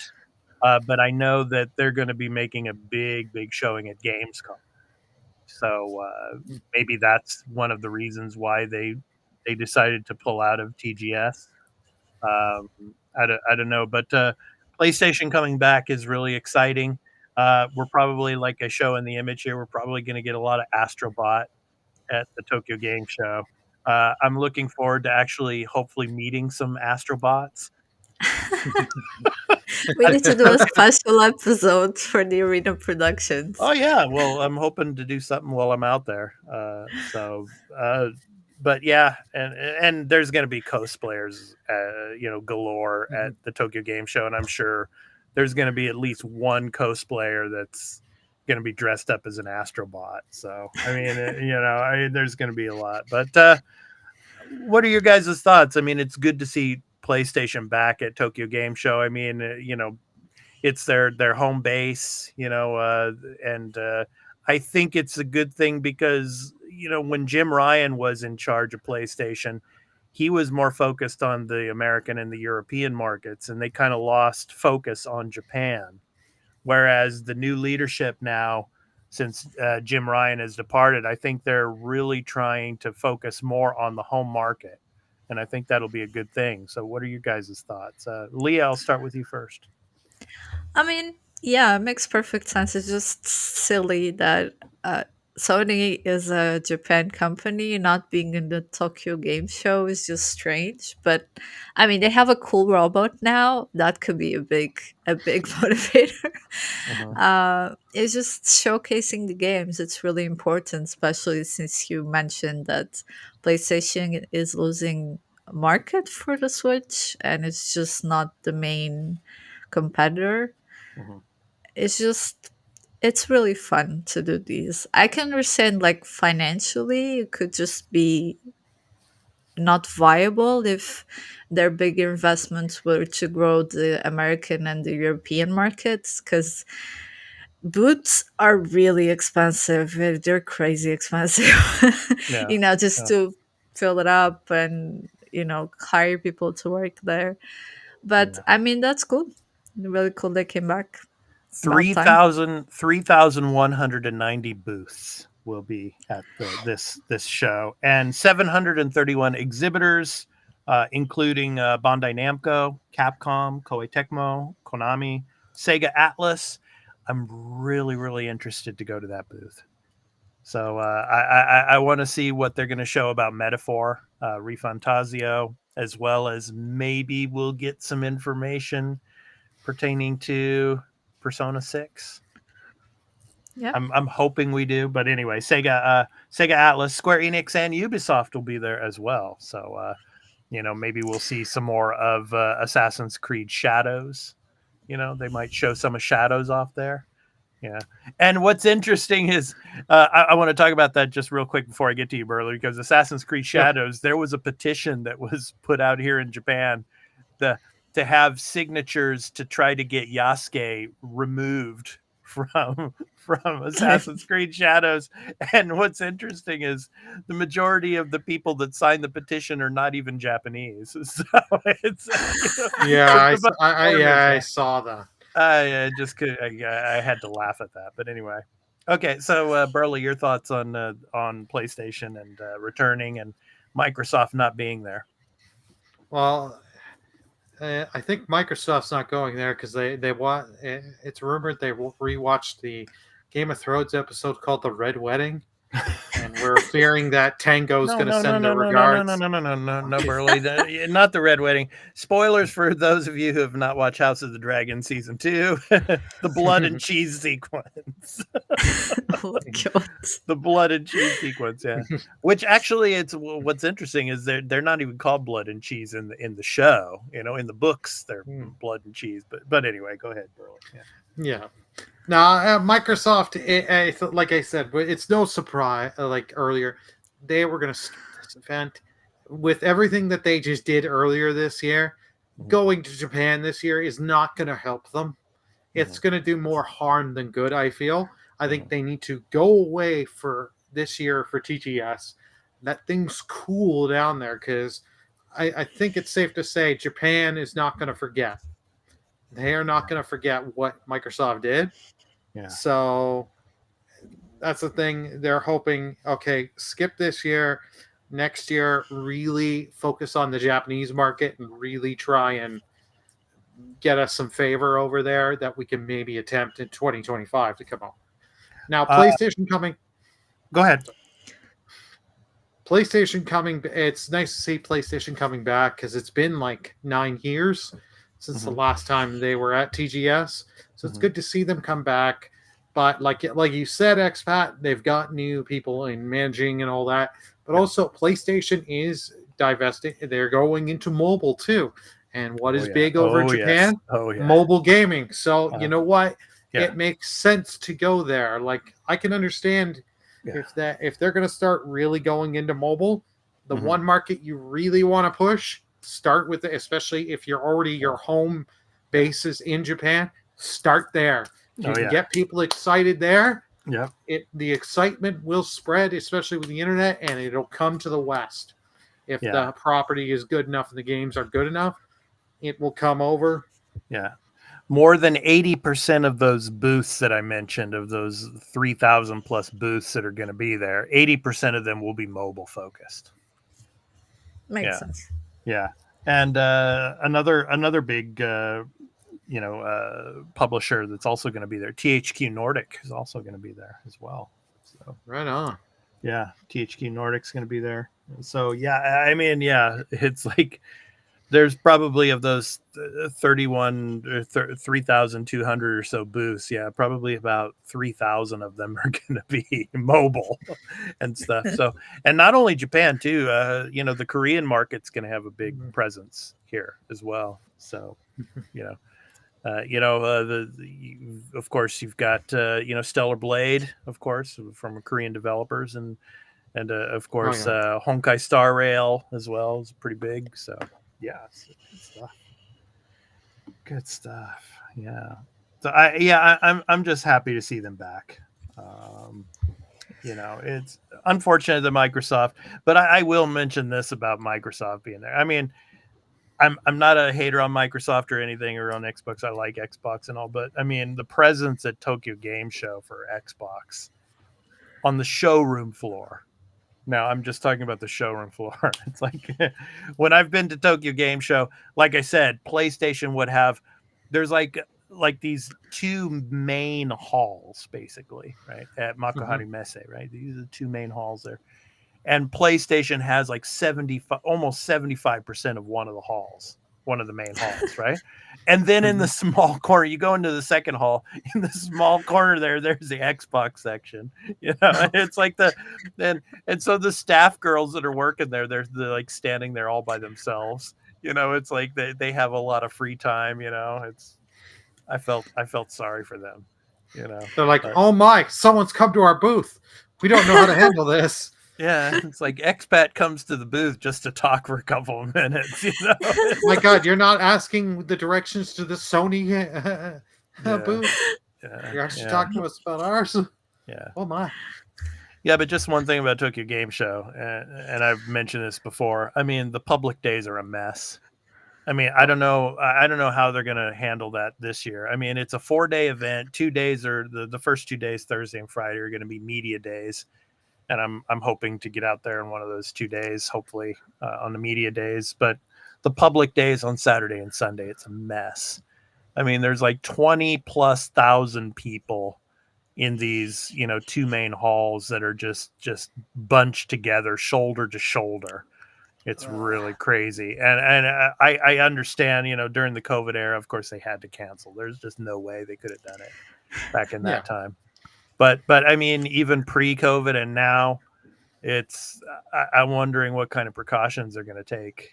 But I know that they're going to be making a big showing at Gamescom. So maybe that's one of the reasons why they decided to pull out of TGS. Um, I don't know, but PlayStation coming back is really exciting. We're probably, like I show in the image here, we're probably going to get a lot of Astrobot at the Tokyo Game Show. I'm looking forward to actually, hopefully, meeting some Astrobots. We need to do a special episode for the arena productions. Oh yeah, well, I'm hoping to do something while I'm out there. But yeah, and there's going to be cosplayers, galore at the Tokyo Game Show, and I'm sure there's going to be at least one cosplayer that's going to be dressed up as an Astrobot. So I mean, there's going to be a lot. But what are your guys' thoughts? I mean, it's good to see PlayStation back at Tokyo Game Show. I mean, it's their home base, and I think it's a good thing because when Jim Ryan was in charge of PlayStation, he was more focused on the American and the European markets, and they kind of lost focus on Japan. Whereas the new leadership now, since Jim Ryan has departed, I think they're really trying to focus more on the home market. And I think that'll be a good thing. So, what are you guys' thoughts? Leah, I'll start with you first. I mean, yeah, it makes perfect sense. It's just silly that uh, Sony is a Japan company, not being in the Tokyo Game Show is just strange. But I mean, they have a cool robot now. That could be a big motivator. Uh-huh. It's just showcasing the games. It's really important, especially since you mentioned that PlayStation is losing market for the Switch, and it's just not the main competitor. Uh-huh. It's just it's really fun to do these. I can understand like financially it could just be not viable if their bigger investments were to grow the American and the European markets, because boots are really expensive. They're crazy expensive. Yeah. Just Yeah. to fill it up and hire people to work there. But Yeah. I mean, that's cool. Really cool they came back. About time. 3,190 booths will be at this show, and 731 exhibitors, including Bandai Namco, Capcom, Koei Tecmo, Konami, Sega Atlas. I'm really interested to go to that booth. So I want to see what they're going to show about Metaphor, Refantasio, as well as maybe we'll get some information pertaining to Persona 6. Yeah. I'm hoping we do, but anyway, Sega Atlas, Square Enix, and Ubisoft will be there as well. So maybe we'll see some more of Assassin's Creed Shadows. They might show some of Shadows off there. Yeah. And what's interesting is I want to talk about that just real quick before I get to you, Burley, because Assassin's Creed Yeah. Shadows, there was a petition that was put out here in Japan the to have signatures to try to get Yasuke removed from Assassin's Creed Shadows. And what's interesting is the majority of the people that signed the petition are not even Japanese. So it's Yeah, it's a bunch of I foreigners. saw that. I just could. I had to laugh at that, but anyway. Okay, so Burley, your thoughts on PlayStation and returning and Microsoft not being there? Well, I think Microsoft's not going there because they want. It's rumored they rewatched the Game of Thrones episode called "The Red Wedding," and we're fearing that Tango's No, going to no, no, send no, their no, no, no, no, regards. no, no, no, no, no, Burley. Not the Red Wedding. Spoilers for those of you who have not watched House of the Dragon season 2. The blood and cheese sequence. Oh my god. The blood and cheese sequence, yeah. Which actually, it's what's interesting is they're not even called blood and cheese in the show. In the books they're blood and cheese. But anyway, go ahead, Burley. Yeah. Yeah. Now, Microsoft, like I said, it's no surprise. Like earlier, they were going to skip this event with everything that they just did earlier this year. Going to Japan this year is not going to help them. It's going to do more harm than good, I feel. I think they need to go away for this year for TGS. Let things cool down there because I think it's safe to say Japan is not going to forget. They are not going to forget what Microsoft did. Yeah. So that's the thing. They're hoping, okay, skip this year. Next year, really focus on the Japanese market and really try and get us some favor over there that we can maybe attempt in 2025 to come out. Now, PlayStation coming. Go ahead. PlayStation coming. It's nice to see PlayStation coming back because it's been like 9 years since the last time they were at TGS. So it's good to see them come back. But like you said, Expat, they've got new people in managing and all that. But also, PlayStation is divesting. They're going into mobile too. And what is big over Japan? Yes. Oh, yeah. Mobile gaming. So you know what? Yeah. It makes sense to go there. Like I can understand if they're going to start really going into mobile, the one market you really want to push, start with it, especially if you're already your home base is in Japan. Start there. You can get people excited there. Yeah. The excitement will spread, especially with the internet, and it'll come to the West. If the property is good enough and the games are good enough, it will come over. Yeah. more than 80% of those booths that I mentioned, of those 3,000 plus booths that are going to be there, 80% of them will be mobile focused. Makes Yeah, sense. yeah. And another big publisher that's also going to be there, THQ Nordic, is also going to be there as well. So Right on. yeah, THQ Nordic's going to be there. So yeah, I mean, yeah, it's like there's probably of those 31 or 3,200 or so booths. Yeah, probably about 3,000 of them are going to be mobile and stuff. So, and not only Japan too, the Korean market's going to have a big presence here as well. So, you know, of course you've got Stellar Blade, of course, from Korean developers, and of Oh course yeah. Honkai Star Rail as well is pretty big. So yeah, good stuff. Good stuff. Yeah. So I'm just happy to see them back. Um, it's unfortunate that Microsoft, but I will mention this about Microsoft being there. I mean, I'm not a hater on Microsoft or anything, or on Xbox. I like Xbox and all, but I mean the presence at Tokyo Game Show for Xbox on the showroom floor. Now I'm just talking about the showroom floor. It's like when I've been to Tokyo Game Show, like I said, PlayStation would have there's like these two main halls basically, right? At Makuhari Messe, right? These are the two main halls there. And PlayStation has like 75, almost 75% of one of the halls, one of the main halls, right? And then in the small corner, you go into the second hall. In the small corner there's the Xbox section. It's like and so the staff girls that are working there, they're like standing there all by themselves. It's like they have a lot of free time. I felt sorry for them. They're like, But, oh my, someone's come to our booth. We don't know how to handle this. yeah, it's like expat comes to the booth just to talk for a couple of minutes. My God, you're not asking the directions to the Sony Yeah, booth. yeah, You're actually yeah, talking to us about ours. yeah. Oh my. Yeah, but just one thing about Tokyo Game Show, and I've mentioned this before. I mean, the public days are a mess. I mean, I don't know. I don't know how they're going to handle that this year. I mean, it's a 4-day event. 2 days are the first 2 days, Thursday and Friday, are going to be media days, and I'm hoping to get out there in one of those 2 days, hopefully on the media days. But the public days on Saturday and Sunday, it's a mess. I mean, there's like 20,000+ people in these, two main halls that are just bunched together, shoulder to shoulder. It's really crazy. And I understand, during the COVID era, of course they had to cancel. There's just no way they could have done it back in that time. But I mean, even pre-COVID and now, I'm wondering what kind of precautions they're going to take.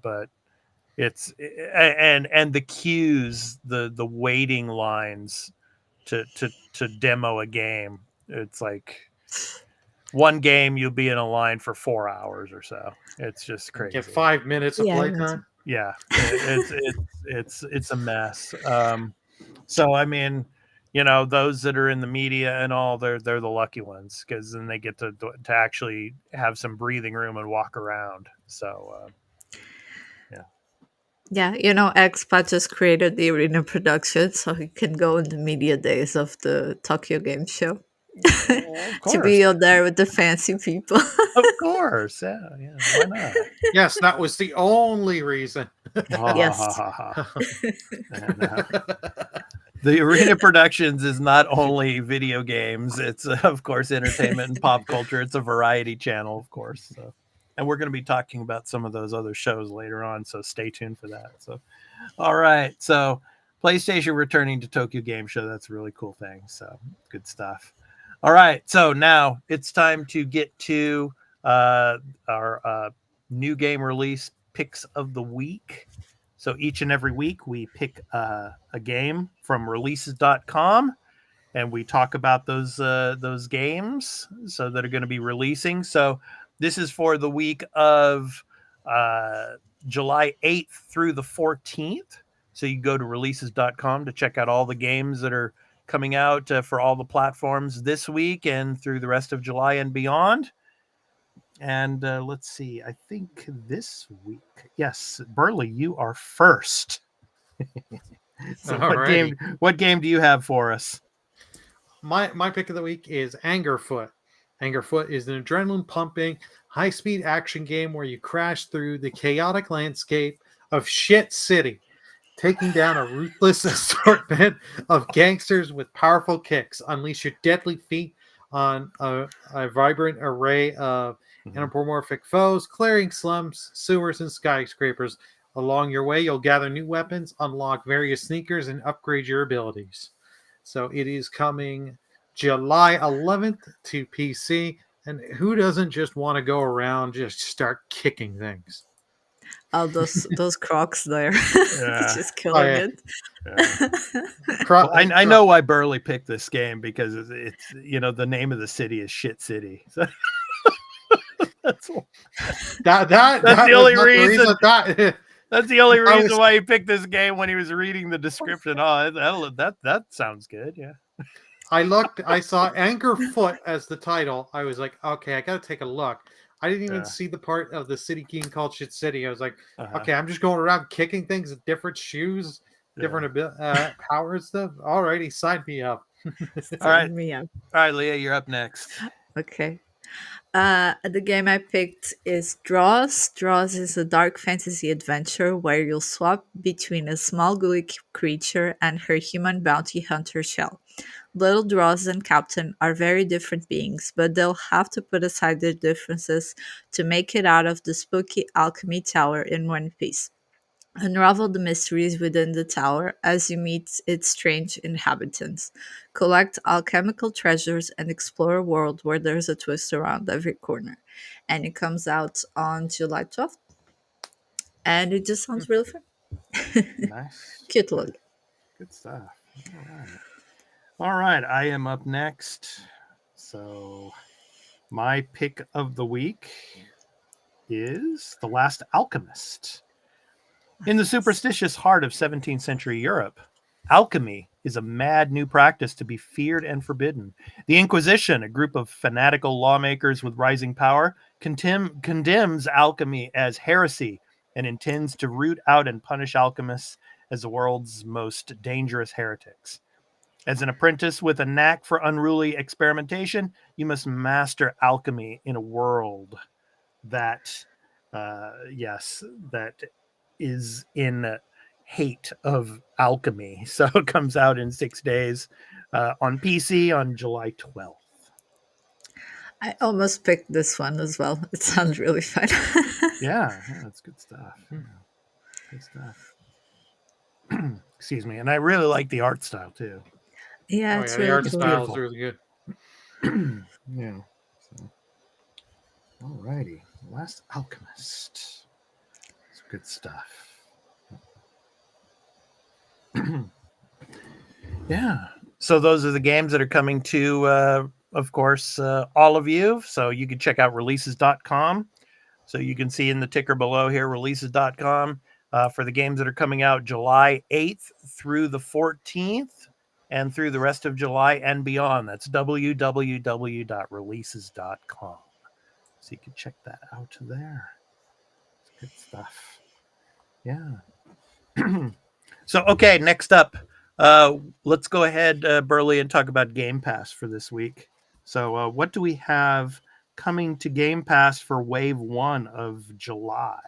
But it's and the queues, the waiting lines to demo a game. It's like one game you'll be in a line for 4 hours or so. It's just crazy. Get 5 minutes of playtime. Yeah, it's a mess. So I mean, those that are in the media and all, they're the lucky ones, because then they get to actually have some breathing room and walk around. So Yeah, Expat just created the arena production so he can go in the media days of the Tokyo Game Show. of course, To be out there with the fancy people. of course, yeah, why not? Yes, that was the only reason. Yes. And, the Arena Productions is not only video games; it's of course entertainment and pop culture. It's a variety channel, of course. So, and we're going to be talking about some of those other shows later on. So stay tuned for that. So, all right. So, PlayStation returning to Tokyo Game Show. That's a really cool thing. So, good stuff. All right. So now it's time to get to our new game release picks of the week. So each and every week we pick a game from releases.com, and we talk about those games so that are going to be releasing. So this is for the week of July 8th through the 14th. So you go to releases.com to check out all the games that are coming out for all the platforms this week and through the rest of July and beyond. And let's see, I think this week, yes, Burley, you are first. So Alrighty. what game do you have for us? My pick of the week is Angerfoot. Angerfoot is an adrenaline pumping, high speed action game where you crash through the chaotic landscape of Shit City, taking down a ruthless assortment of gangsters with powerful kicks. Unleash your deadly feat on a vibrant array of anthropomorphic foes, clearing slums, sewers, and skyscrapers. Along your way, you'll gather new weapons, unlock various sneakers, and upgrade your abilities. So it is coming July 11th to PC. And who doesn't just want to go around just start kicking things? Oh, those crocs there, Yeah. just Oh killing yeah, it. Yeah. Well, I know why Burley picked this game because it's the name of the city is Shit City. So that's that the was only not the reason. reason that That's the only I reason was why he picked this game when he was reading the description. Oh, that sounds good. Yeah. I saw Anchor Foot as the title. I was like, okay, I gotta take a look. I didn't even Yeah. see the part of the city being called Shit City. I was like, Uh-huh. okay, I'm just going around kicking things with different shoes, different powers stuff. Alrighty, sign me up. All right. Sign me up. All right, Leah, you're up next. Okay. The game I picked is Draws. Draws is a dark fantasy adventure where you'll swap between a small gooey creature and her human bounty hunter shell. Little Draws and Captain are very different beings, but they'll have to put aside their differences to make it out of the spooky alchemy tower in one piece. Unravel the mysteries within the tower as you meet its strange inhabitants. Collect alchemical treasures and explore a world where there's a twist around every corner. And it comes out on July 12th. And it just sounds really fun. Nice. Cute look. Good stuff. All right. I am up next. So my pick of the week is The Last Alchemist. In the superstitious heart of 17th century Europe, alchemy is a mad new practice to be feared and forbidden. The Inquisition, a group of fanatical lawmakers with rising power, condemns alchemy as heresy and intends to root out and punish alchemists as the world's most dangerous heretics. As an apprentice with a knack for unruly experimentation, you must master alchemy in a world that, that is in hate of alchemy. So it comes out in 6 days on PC on July 12th. I almost picked this one as well. It sounds really fun. Yeah, that's good stuff. Yeah, good stuff. Excuse me. And I really like the art style too. Yeah, Oh it's yeah, the really art cool. style is really good. Yeah. So, alrighty. Last Alchemist. It's good stuff. Yeah. So those are the games that are coming to, of course, all of you. So you can check out releases.com. So you can see in the ticker below here, releases.com, for the games that are coming out July 8th through the 14th and through the rest of July and beyond. That's www.releases.com. So you can check that out there. It's good stuff. Yeah. So, okay, next up, let's go ahead, Burley, and talk about Game Pass for this week. So, what do we have coming to Game Pass for Wave 1 of July?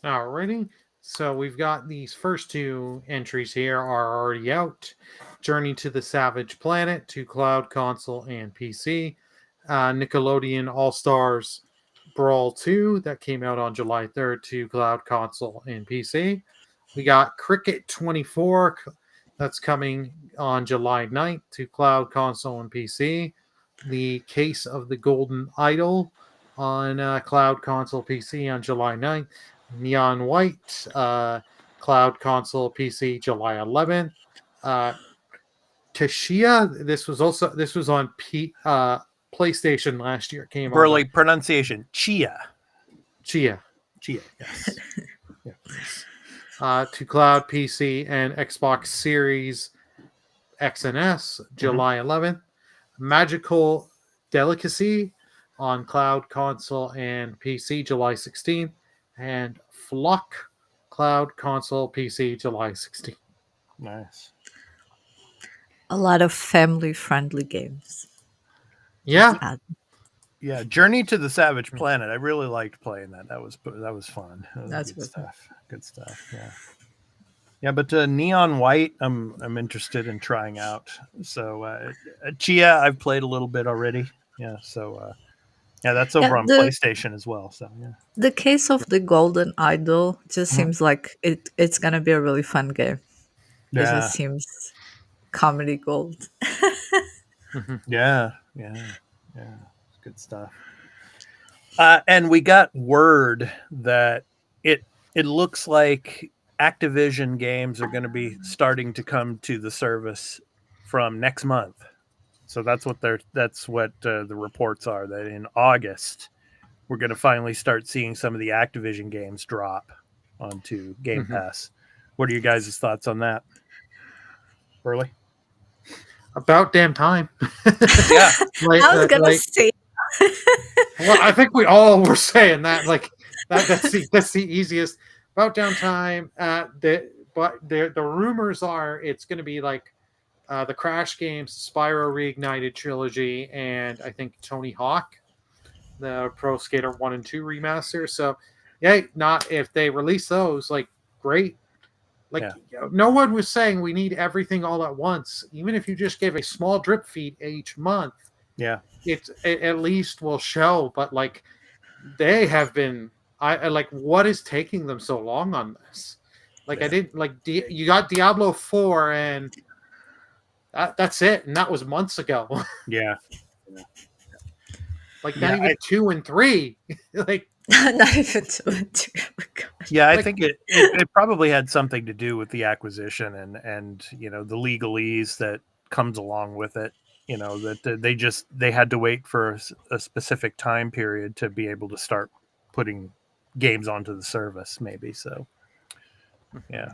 Alrighty. So we've got these first two entries here are already out. Journey to the Savage Planet to Cloud Console and PC. Nickelodeon All Stars Brawl 2 that came out on July 3rd to Cloud Console and PC. We got Cricket 24 that's coming on July 9th to Cloud Console and PC. The Case of the Golden Idol on Cloud Console PC on July 9th. Neon White, Cloud Console PC July 11th. Tashia, this was on PlayStation last year. It came Burley, over. pronunciation, Chia. Chia, yes. to Cloud PC and Xbox Series X and S July 11th. Magical Delicacy on Cloud Console and PC July 16th. And Flock Cloud Console PC July 16th. Nice. A lot of family-friendly games. Just Yeah. add. Yeah, Journey to the Savage Planet. I really liked playing that. That was fun. That was That's good good. stuff. Good stuff. Yeah. Yeah, but Neon White, I'm interested in trying out. So Chia, I've played a little bit already. Yeah, so yeah, that's Yeah, over on PlayStation as well. So yeah, the case of the Golden Idol just Mhm. seems like it's gonna be a really fun game. It just yeah, seems comedy gold. Mhm. yeah, yeah, yeah. Good stuff. And we got word that it looks like Activision games are going to be starting to come to the service from next month. So that's what the reports are, that in August we're going to finally start seeing some of the Activision games drop onto Game Mhm. Pass. What are you guys' thoughts on that? Burley? About damn time. Yeah. like, I was gonna like, say well, I think we all were saying that. Like that's the easiest. About downtime. The rumors are it's going to be like the Crash games, Spyro Reignited trilogy, and I think Tony Hawk, the Pro Skater 1 and 2 remaster. So, yeah, not if they release those, like, great. Like, Yeah. no one was saying we need everything all at once. Even if you just give a small drip feed each month, Yeah. it at least will show. But, like, they have been. I like, what is taking them so long on this? Like, I Yeah. didn't, like, you got Diablo 4, and that's it. And that was months ago. Yeah. Like, not Yeah. even 2 and 3. like, not even to Yeah, I like think it probably had something to do with the acquisition and the legalese that comes along with it. That they had to wait for a specific time period to be able to start putting games onto the service, maybe. So yeah,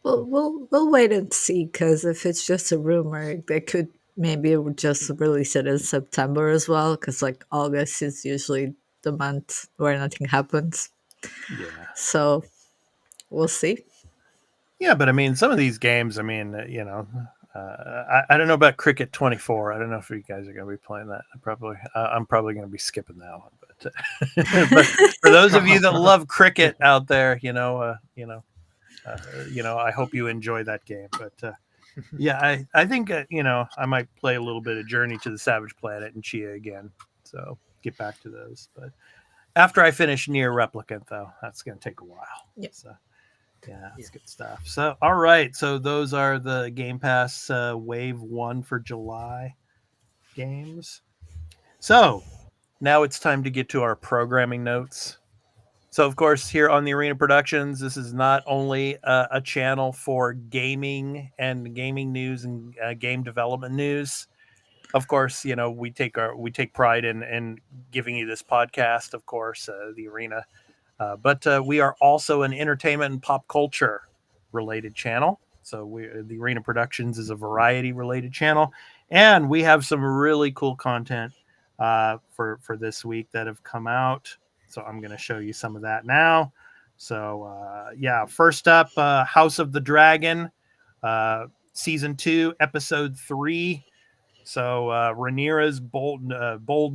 Well, we'll wait and see because if it's just a rumor, they could maybe just release it in September as well. Because like August is usually the month where nothing happens. yeah, So we'll see. yeah. But I mean, some of these games, I mean, I don't know about Cricket 24. I don't know if you guys are going to be playing that. I'm probably going to be skipping that one. But but for those of you that love cricket out there, I hope you enjoy that game. But yeah, I think I might play a little bit of Journey to the Savage Planet and Chia again. So get back to those. But after I finish Near Replicant, though, that's going to take a while. Yeah. So yeah, that's good stuff. So all right, so those are the Game Pass Wave 1 for July games. So now it's time to get to our programming notes. So, of course, here on the Arena Productions, this is not only a channel for gaming and gaming news and game development news. Of course, we take pride in giving you this podcast. Of course, the Arena, but we are also an entertainment and pop culture related channel. So, the Arena Productions is a variety related channel, and we have some really cool content for this week that have come out. So I'm going to show you some of that now. So yeah, first up, House of the Dragon, season 2, episode 3. So Rhaenyra's bold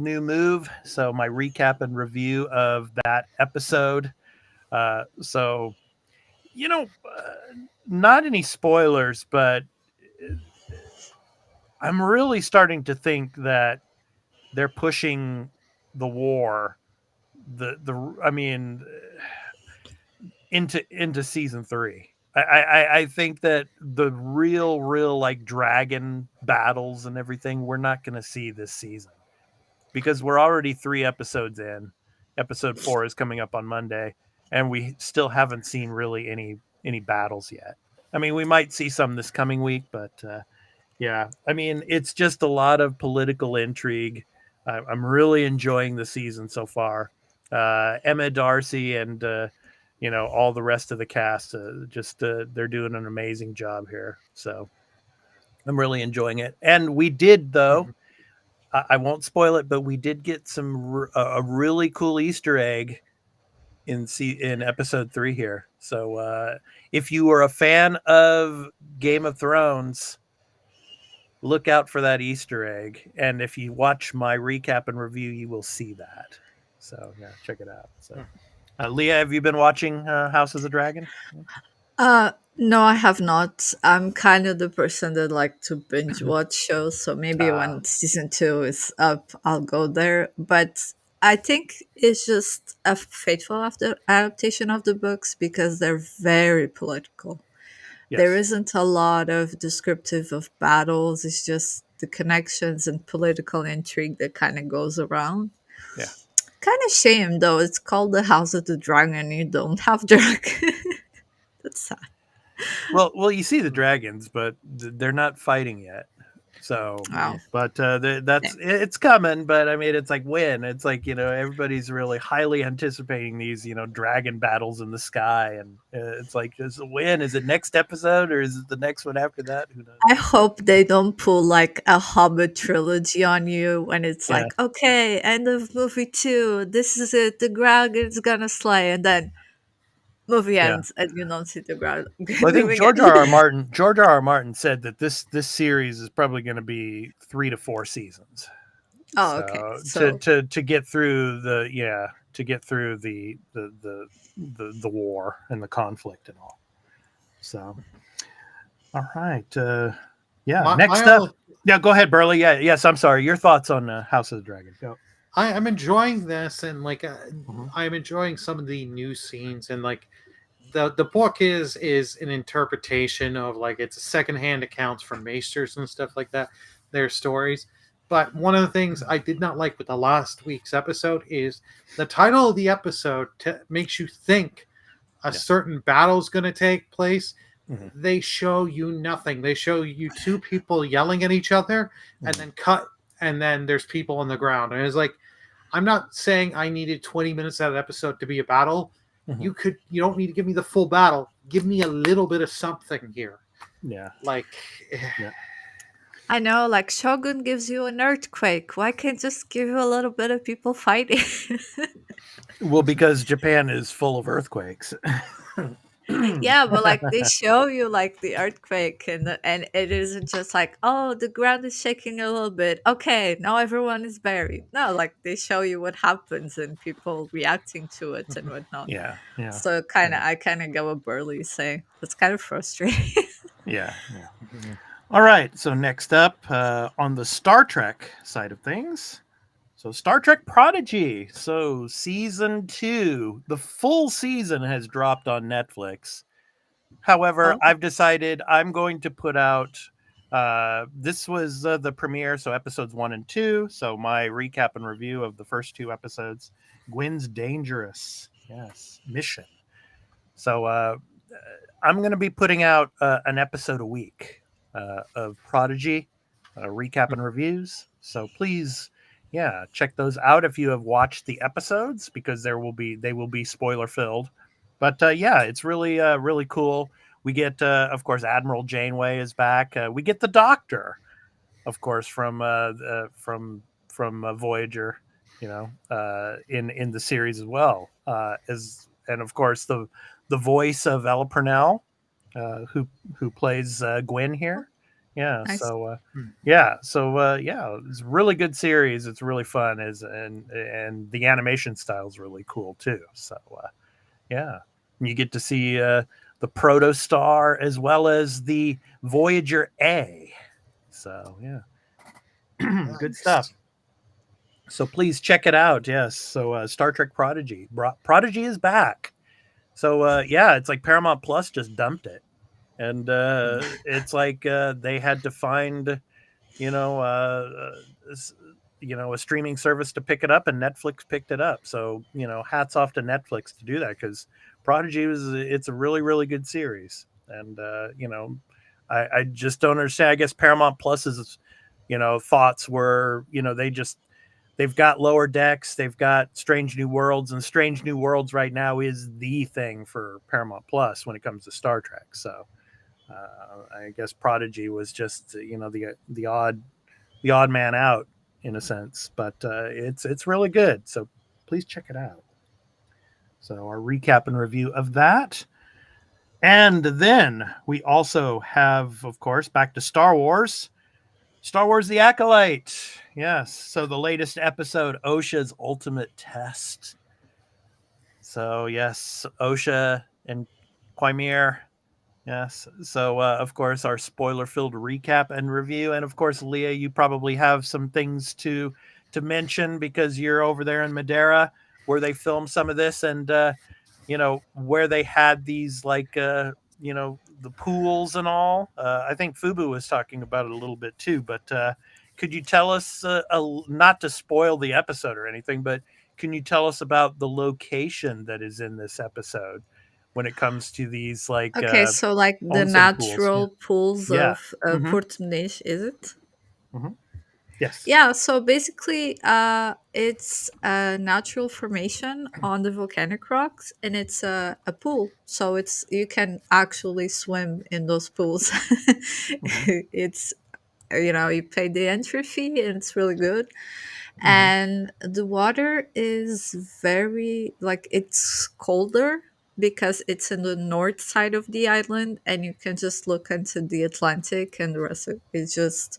new move. So my recap and review of that episode. So not any spoilers, but I'm really starting to think that they're pushing the war the I mean into season 3. I think that the real like dragon battles and everything we're not going to see this season because we're already 3 episodes in. Episode 4 is coming up on Monday, and we still haven't seen really any battles yet. I mean, we might see some this coming week, but yeah, I mean, it's just a lot of political intrigue. I'm really enjoying the season so far. Emma Darcy and all the rest of the cast, they're doing an amazing job here. So I'm really enjoying it. And we did though. Mhm. I won't spoil it, but we did get a really cool Easter egg in episode 3 here. So if you were a fan of Game of Thrones, look out for that Easter egg. And if you watch my recap and review, you will see that. So yeah, check it out. So, Leah, have you been watching House of the Dragon? No, I have not. I'm kind of the person that like to binge watch shows, so maybe when season 2 is up, I'll go there. But I think it's just a faithful after adaptation of the books because they're very political. There Yes. isn't a lot of descriptive of battles. It's just the connections and political intrigue that kind of goes around. Yeah. Kind of shame though. It's called the House of the Dragon. You don't have dragon. That's sad. Well, you see the dragons, but they're not fighting yet. So, Wow. but it's coming. But I mean, it's like when it's like everybody's really highly anticipating these dragon battles in the sky, and it's like when is it next episode or is it the next one after that? Who knows? I hope they don't pull like a Hobbit trilogy on you when it's Yeah, like, okay, end of movie 2. This is it. The dragon's gonna slay, and then movie yeah. ends, and you don't see the dragon Well, I think again. George R. R. Martin said that this series is probably going to be 3 to 4 seasons. Oh, okay. So So to get through the war and the conflict and all. So, all right. Next up. Yeah, go ahead, Burley. Yeah, yes. I'm sorry. Your thoughts on House of the Dragon? Go. I'm enjoying this, and like I'm enjoying some of the new scenes, and like the book is an interpretation of like it's a secondhand accounts from maesters and stuff like that, their stories. But one of the things I did not like with the last week's episode is the title of the episode makes you think a certain battle is going to take place. Mm-hmm. They show you nothing. They show you two people yelling at each other, and then cut, and then there's people on the ground. And it's like, I'm not saying I needed 20 minutes out of the episode to be a battle. Mm-hmm. You don't need to give me the full battle. Give me a little bit of something here. Yeah. Like, I know, like Shogun gives you an earthquake. Why can't just give you a little bit of people fighting? Well, because Japan is full of earthquakes. Yeah, but like they show you like the earthquake, and it isn't just like, oh, the ground is shaking a little bit. Okay, now everyone is buried. No, like they show you what happens and people reacting to it and whatnot. Yeah. So I kind of get what Burley's saying. It's kind of frustrating. Yeah. All right. So next up on the Star Trek side of things. So Star Trek Prodigy. So season 2, the full season has dropped on Netflix. However, I've decided I'm going to put out, this was the premiere, so episodes 1 and 2. So my recap and review of the first 2 episodes. Gwen's Dangerous. Yes. Mission. So I'm going to be putting out an episode a week of Prodigy, recap and reviews. So please, check those out if you have watched the episodes, because they will be spoiler filled. But it's really really cool. We get of course Admiral Janeway is back. We get the Doctor, of course, from Voyager, in the series as well. And of course the voice of Ella Purnell, who plays Gwen here. Yeah. Nice. So it's a really good series. It's really fun, and the animation style is really cool too. So you get to see the Protostar as well as the Voyager A. So good stuff. So please check it out. Yes. So Star Trek Prodigy. Prodigy is back. So it's like Paramount Plus just dumped it. And it's like they had to find, a streaming service to pick it up, and Netflix picked it up. So, hats off to Netflix to do that, because Prodigy it's a really, really good series. And, I just don't understand. I guess Paramount Plus's, thoughts were, they've got Lower Decks, they've got Strange New Worlds, and Strange New Worlds right now is the thing for Paramount Plus when it comes to Star Trek. So, I guess Prodigy was just the odd man out in a sense, but it's really good. So please check it out. So our recap and review of that. And then we also have, of course, back to Star Wars. Star Wars The Acolyte. Yes. So the latest episode, OSHA's Ultimate Test. So, yes, OSHA and Quimere. Yes. So, of course, our spoiler filled recap and review. And of course, Leah, you probably have some things to mention because you're over there in Madeira where they filmed some of this and, where they had these the pools and all. I think Fubu was talking about it a little bit too, but could you tell us, not to spoil the episode or anything, but can you tell us about the location that is in this episode when it comes to these Okay, so like the onsen pools? Yeah. natural pools Yeah. of Mm-hmm. Porto Muniz, is it? Mm-hmm. Yes. Yeah, so basically, it's a natural formation on the volcanic rocks, and it's a pool. So it's you can actually swim in those pools. Mm-hmm. It's you pay the entry fee, and it's really good. Mm-hmm. And the water is very it's colder because it's in the north side of the island, and you can just look into the Atlantic, and the rest of it's just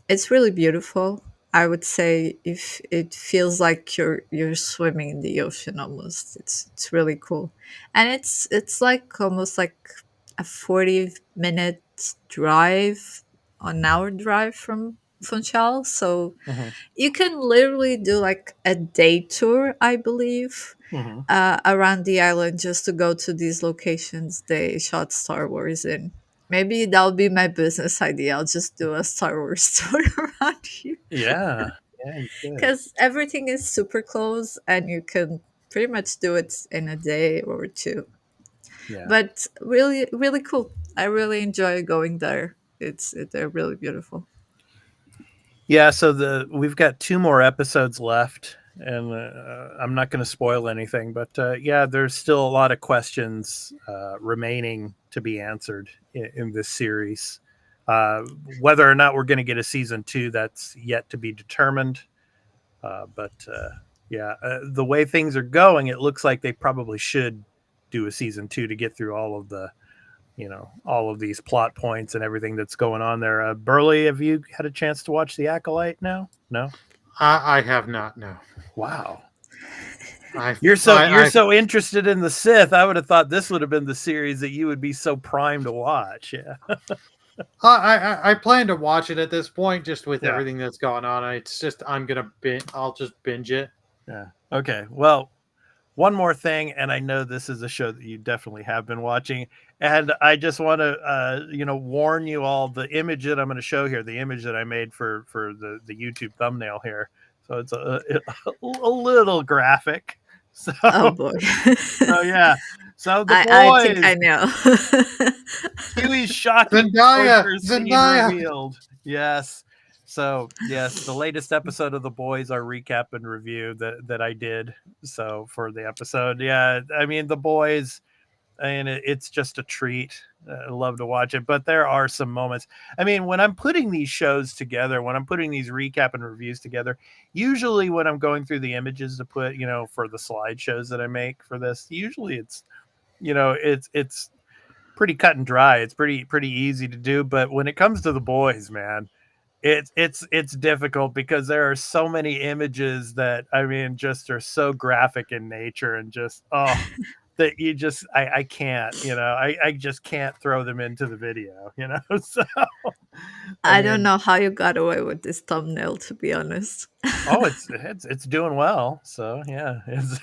it's really beautiful. I would say if it feels like you're swimming in the ocean almost. It's really cool. And it's like almost like a 40-minute drive, an hour drive from Funchal. So Mm-hmm. you can literally do like a day tour, I believe, Mm-hmm. around the island just to go to these locations they shot Star Wars in. Maybe that'll be my business idea. I'll just do a Star Wars tour around here Yeah. Yeah, you could. because everything is super close and you can pretty much do it in a day or two. Yeah. But really, really cool. I really enjoy going there. They're really beautiful. Yeah, so we've got 2 more episodes left, and I'm not going to spoil anything, but yeah, there's still a lot of questions remaining to be answered in this series. Whether or not we're going to get a season 2, that's yet to be determined. But yeah, the way things are going, it looks like they probably should do a season 2 to get through all of these plot points and everything that's going on there. Burley, have you had a chance to watch The Acolyte now? No? I have not. No. Wow. I You're I so interested in the Sith. I would have thought this would have been the series that you would be so primed to watch. Yeah. I plan to watch it at this point, just with Yeah. everything that's going on. It's just I'll just binge it. Yeah. Okay. Well, one more thing, and I know this is a show that you definitely have been watching, and I just want to, warn you all. The image that I'm going to show here, the image that I made for the YouTube thumbnail here, so it's a little graphic. So, Oh boy. so yeah, so the I think I boys, know. Huey's shocking spoiler scene Zendaya. revealed. Yes. So yes, the latest episode of The Boys, our recap and review that I did. So for the episode, yeah, I mean The Boys, and it's just a treat. I love to watch it, but there are some moments. I mean, when I'm putting these shows together, when I'm putting these recap and reviews together, usually when I'm going through the images to put, for the slideshows that I make for this, usually it's pretty cut and dry. It's pretty easy to do. But when it comes to The Boys, man, it's difficult because there are so many images that I mean just are so graphic in nature and just that you just I can't I just can't throw them into the video so I I don't mean know how you got away with this thumbnail, to be honest. it's doing well, so yeah, it's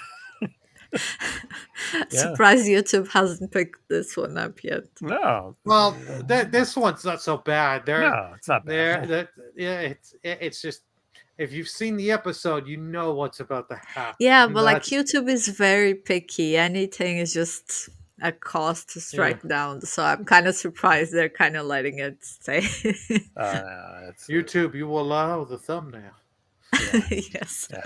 yeah. Surprised YouTube hasn't picked this one up yet. No, Well, this one's not so bad. no, it's not bad. Yeah, it's just if you've seen the episode, you know what's about to happen. Yeah, but like That's YouTube is very picky. Anything is just a cost to strike down. So I'm kind of surprised they're kind of letting it stay. No, it's YouTube. You will allow the thumbnail. yeah. Yes. Yeah.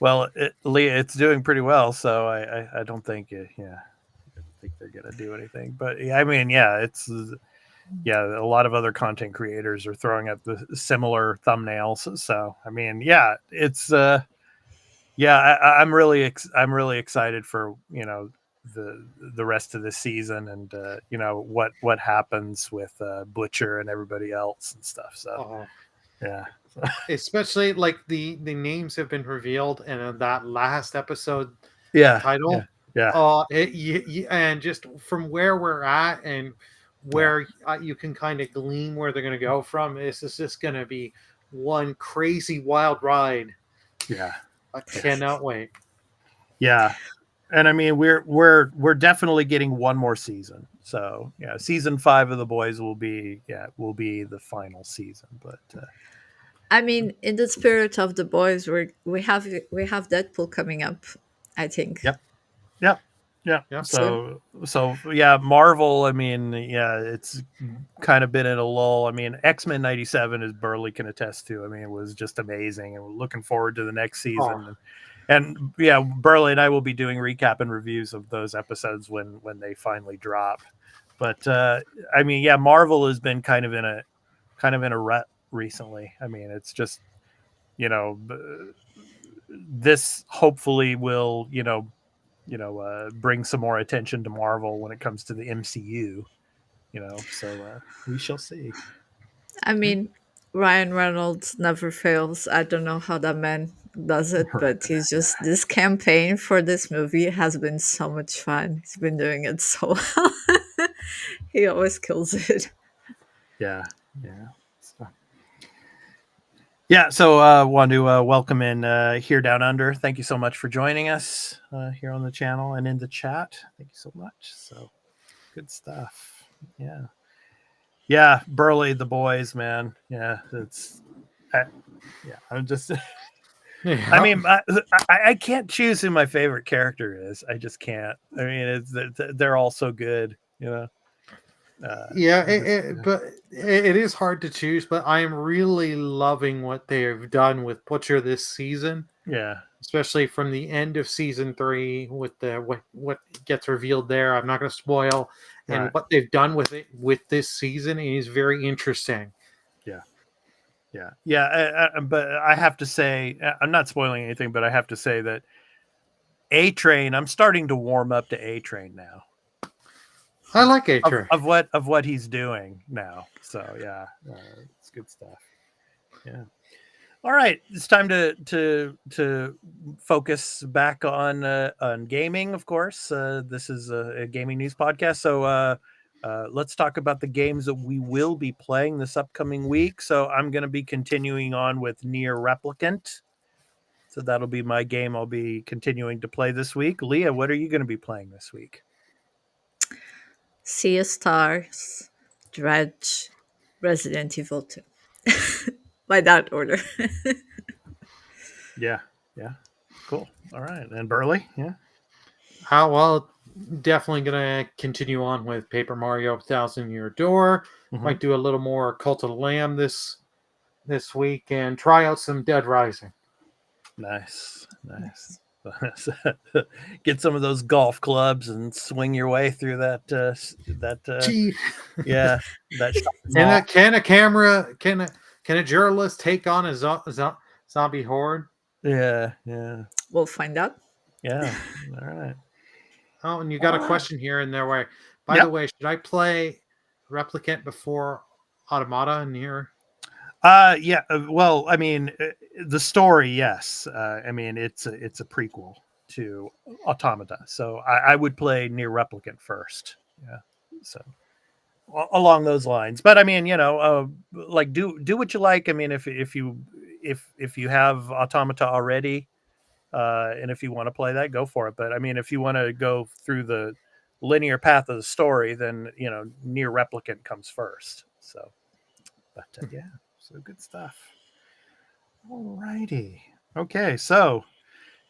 Well, Leah, it's doing pretty well, so I don't think I don't think they're gonna do anything. But I mean, a lot of other content creators are throwing up the similar thumbnails. So I mean, yeah, it's Yeah, I'm I'm really excited for the rest of the season, and what happens with Butcher and everybody else and stuff. So Oh, yeah, especially like the names have been revealed, and in that last episode yeah, yeah, title, yeah, and just from where we're at and yeah, where you can kind of glean where they're going to go from, this is just going to be one crazy wild ride. yeah, I yes, cannot wait. yeah. And I mean, we're definitely getting one more season. So yeah, season 5 of The Boys will be the final season. But I mean, in the spirit of the boys, we have Deadpool coming up, I think. yep, yep, yep. Yep. Soon. So yeah, Marvel. I mean, yeah, it's kind of been in a lull. I mean, X-Men '97, as Burley can attest to. I mean, it was just amazing, and we're looking forward to the next Oh, season. And yeah, Burley and I will be doing recap and reviews of those episodes when they finally drop. But I mean, yeah, Marvel has been kind of in a rut recently. I mean, it's just this hopefully will bring some more attention to Marvel when it comes to the MCU. So we shall see. I mean, Ryan Reynolds never fails. I don't know how that man does it, Right. but he's just this campaign for this movie has been so much fun. He's been doing it so well. He always kills it. Yeah, yeah. So, yeah, so want to welcome in here down under. Thank you so much for joining us here on the channel and in the chat. Thank you so much. So good stuff. Yeah, yeah. Burley, the boys, man. Yeah, yeah. I'm just. I yeah. mean, I can't choose who my favorite character is. I just can't. I mean, they're all so good. Yeah, I just but it is hard to choose. But I am really loving what they have done with Butcher this season, yeah, especially from the end of season 3 with the what gets revealed there. I'm not going to spoil, and right. what they've done with it with this season is very interesting. Yeah. Yeah, yeah, but I have to say, I'm not spoiling anything, but I have to say that A Train. I'm starting to warm up to A Train now I like Aether. of what he's doing now. So yeah, it's good stuff. Yeah. All right, it's time to focus back on gaming. Of course, this is a gaming news podcast, so let's talk about the games that we will be playing this upcoming week. So I'm going to be continuing on with Near Replicant. So that'll be my game I'll be continuing to play this week. Leah, what are you going to be playing this week? Sea of Stars, Dredge, Resident Evil 2. By that order. Yeah, yeah, cool. All right, and Burley, yeah, Well, definitely going to continue on with Paper Mario Thousand Year Door. mm-hmm. Might do a little more Cult of the Lamb this week and try out some Dead Rising. Nice, nice. Get some of those golf clubs and swing your way through Gee. yeah, that Can a camera can a journalist take on a zombie horde? yeah, yeah, We'll find out. yeah. All right. Oh, and you got a question here in there where, by the Yep. way, should I play Replicant before Automata in here? Yeah. Well, I mean, the story, yes. I mean, it's a prequel to Automata, so I would play Near Replicant first. Yeah. So along those lines, but I mean, like do what you like. I mean, if you have Automata already, and if you want to play that, go for it. But I mean, if you want to go through the linear path of the story, then Near Replicant comes first. So, but yeah, so good stuff. All righty. Okay, so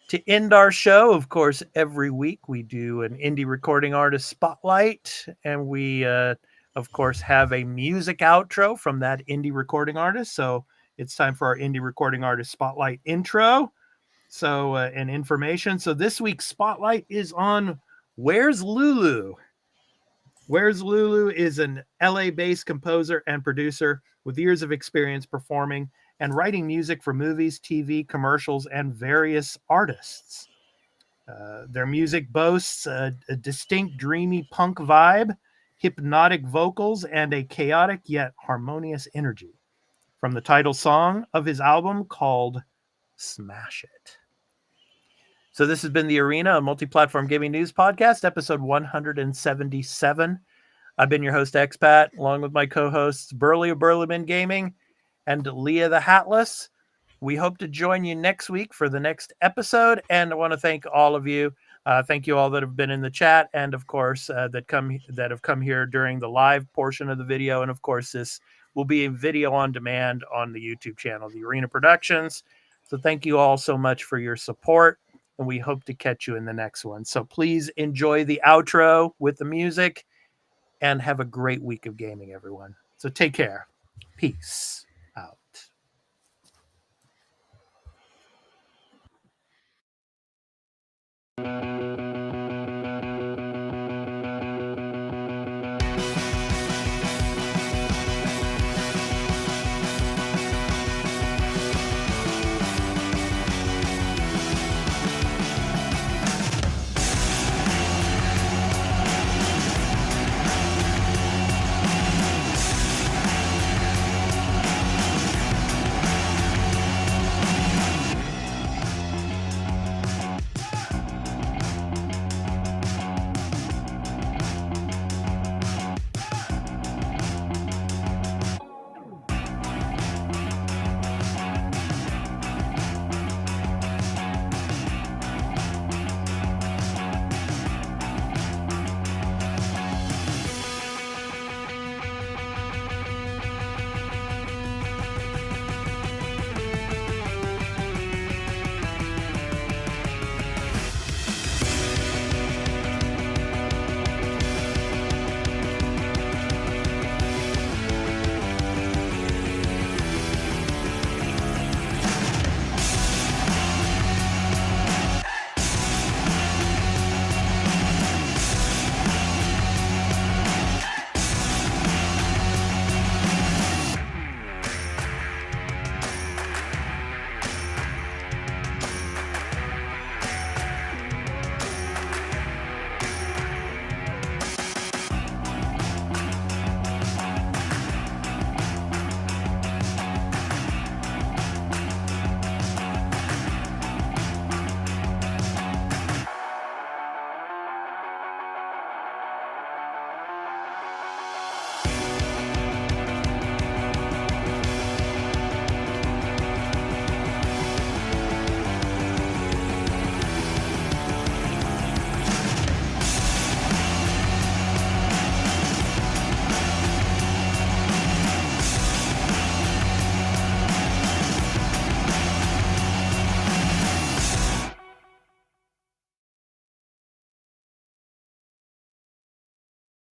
to end our show, of course, every week we do an indie recording artist spotlight, and we, of course, have a music outro from that indie recording artist. So it's time for our indie recording artist spotlight intro. So, and information. So this week's spotlight is on Where's Lulu? Where's Lulu is an LA based composer and producer with years of experience performing and writing music for movies, TV, commercials, and various artists. Their music boasts a distinct dreamy punk vibe, hypnotic vocals, and a chaotic yet harmonious energy. From the title song of his album called Smash It. So this has been The Arena, a multi-platform gaming news podcast, episode 177. I've been your host, Expat, along with my co-hosts, Burley of Burleman Gaming and Leah the Hatless. We hope to join you next week for the next episode, and I want to thank all of you. Thank you all that have been in the chat, and of course that have come here during the live portion of the video. And of course, this will be a video on demand on the YouTube channel, The Arena Productions. So thank you all so much for your support, and we hope to catch you in the next one. So please enjoy the outro with the music, and have a great week of gaming, everyone. So take care. Peace out.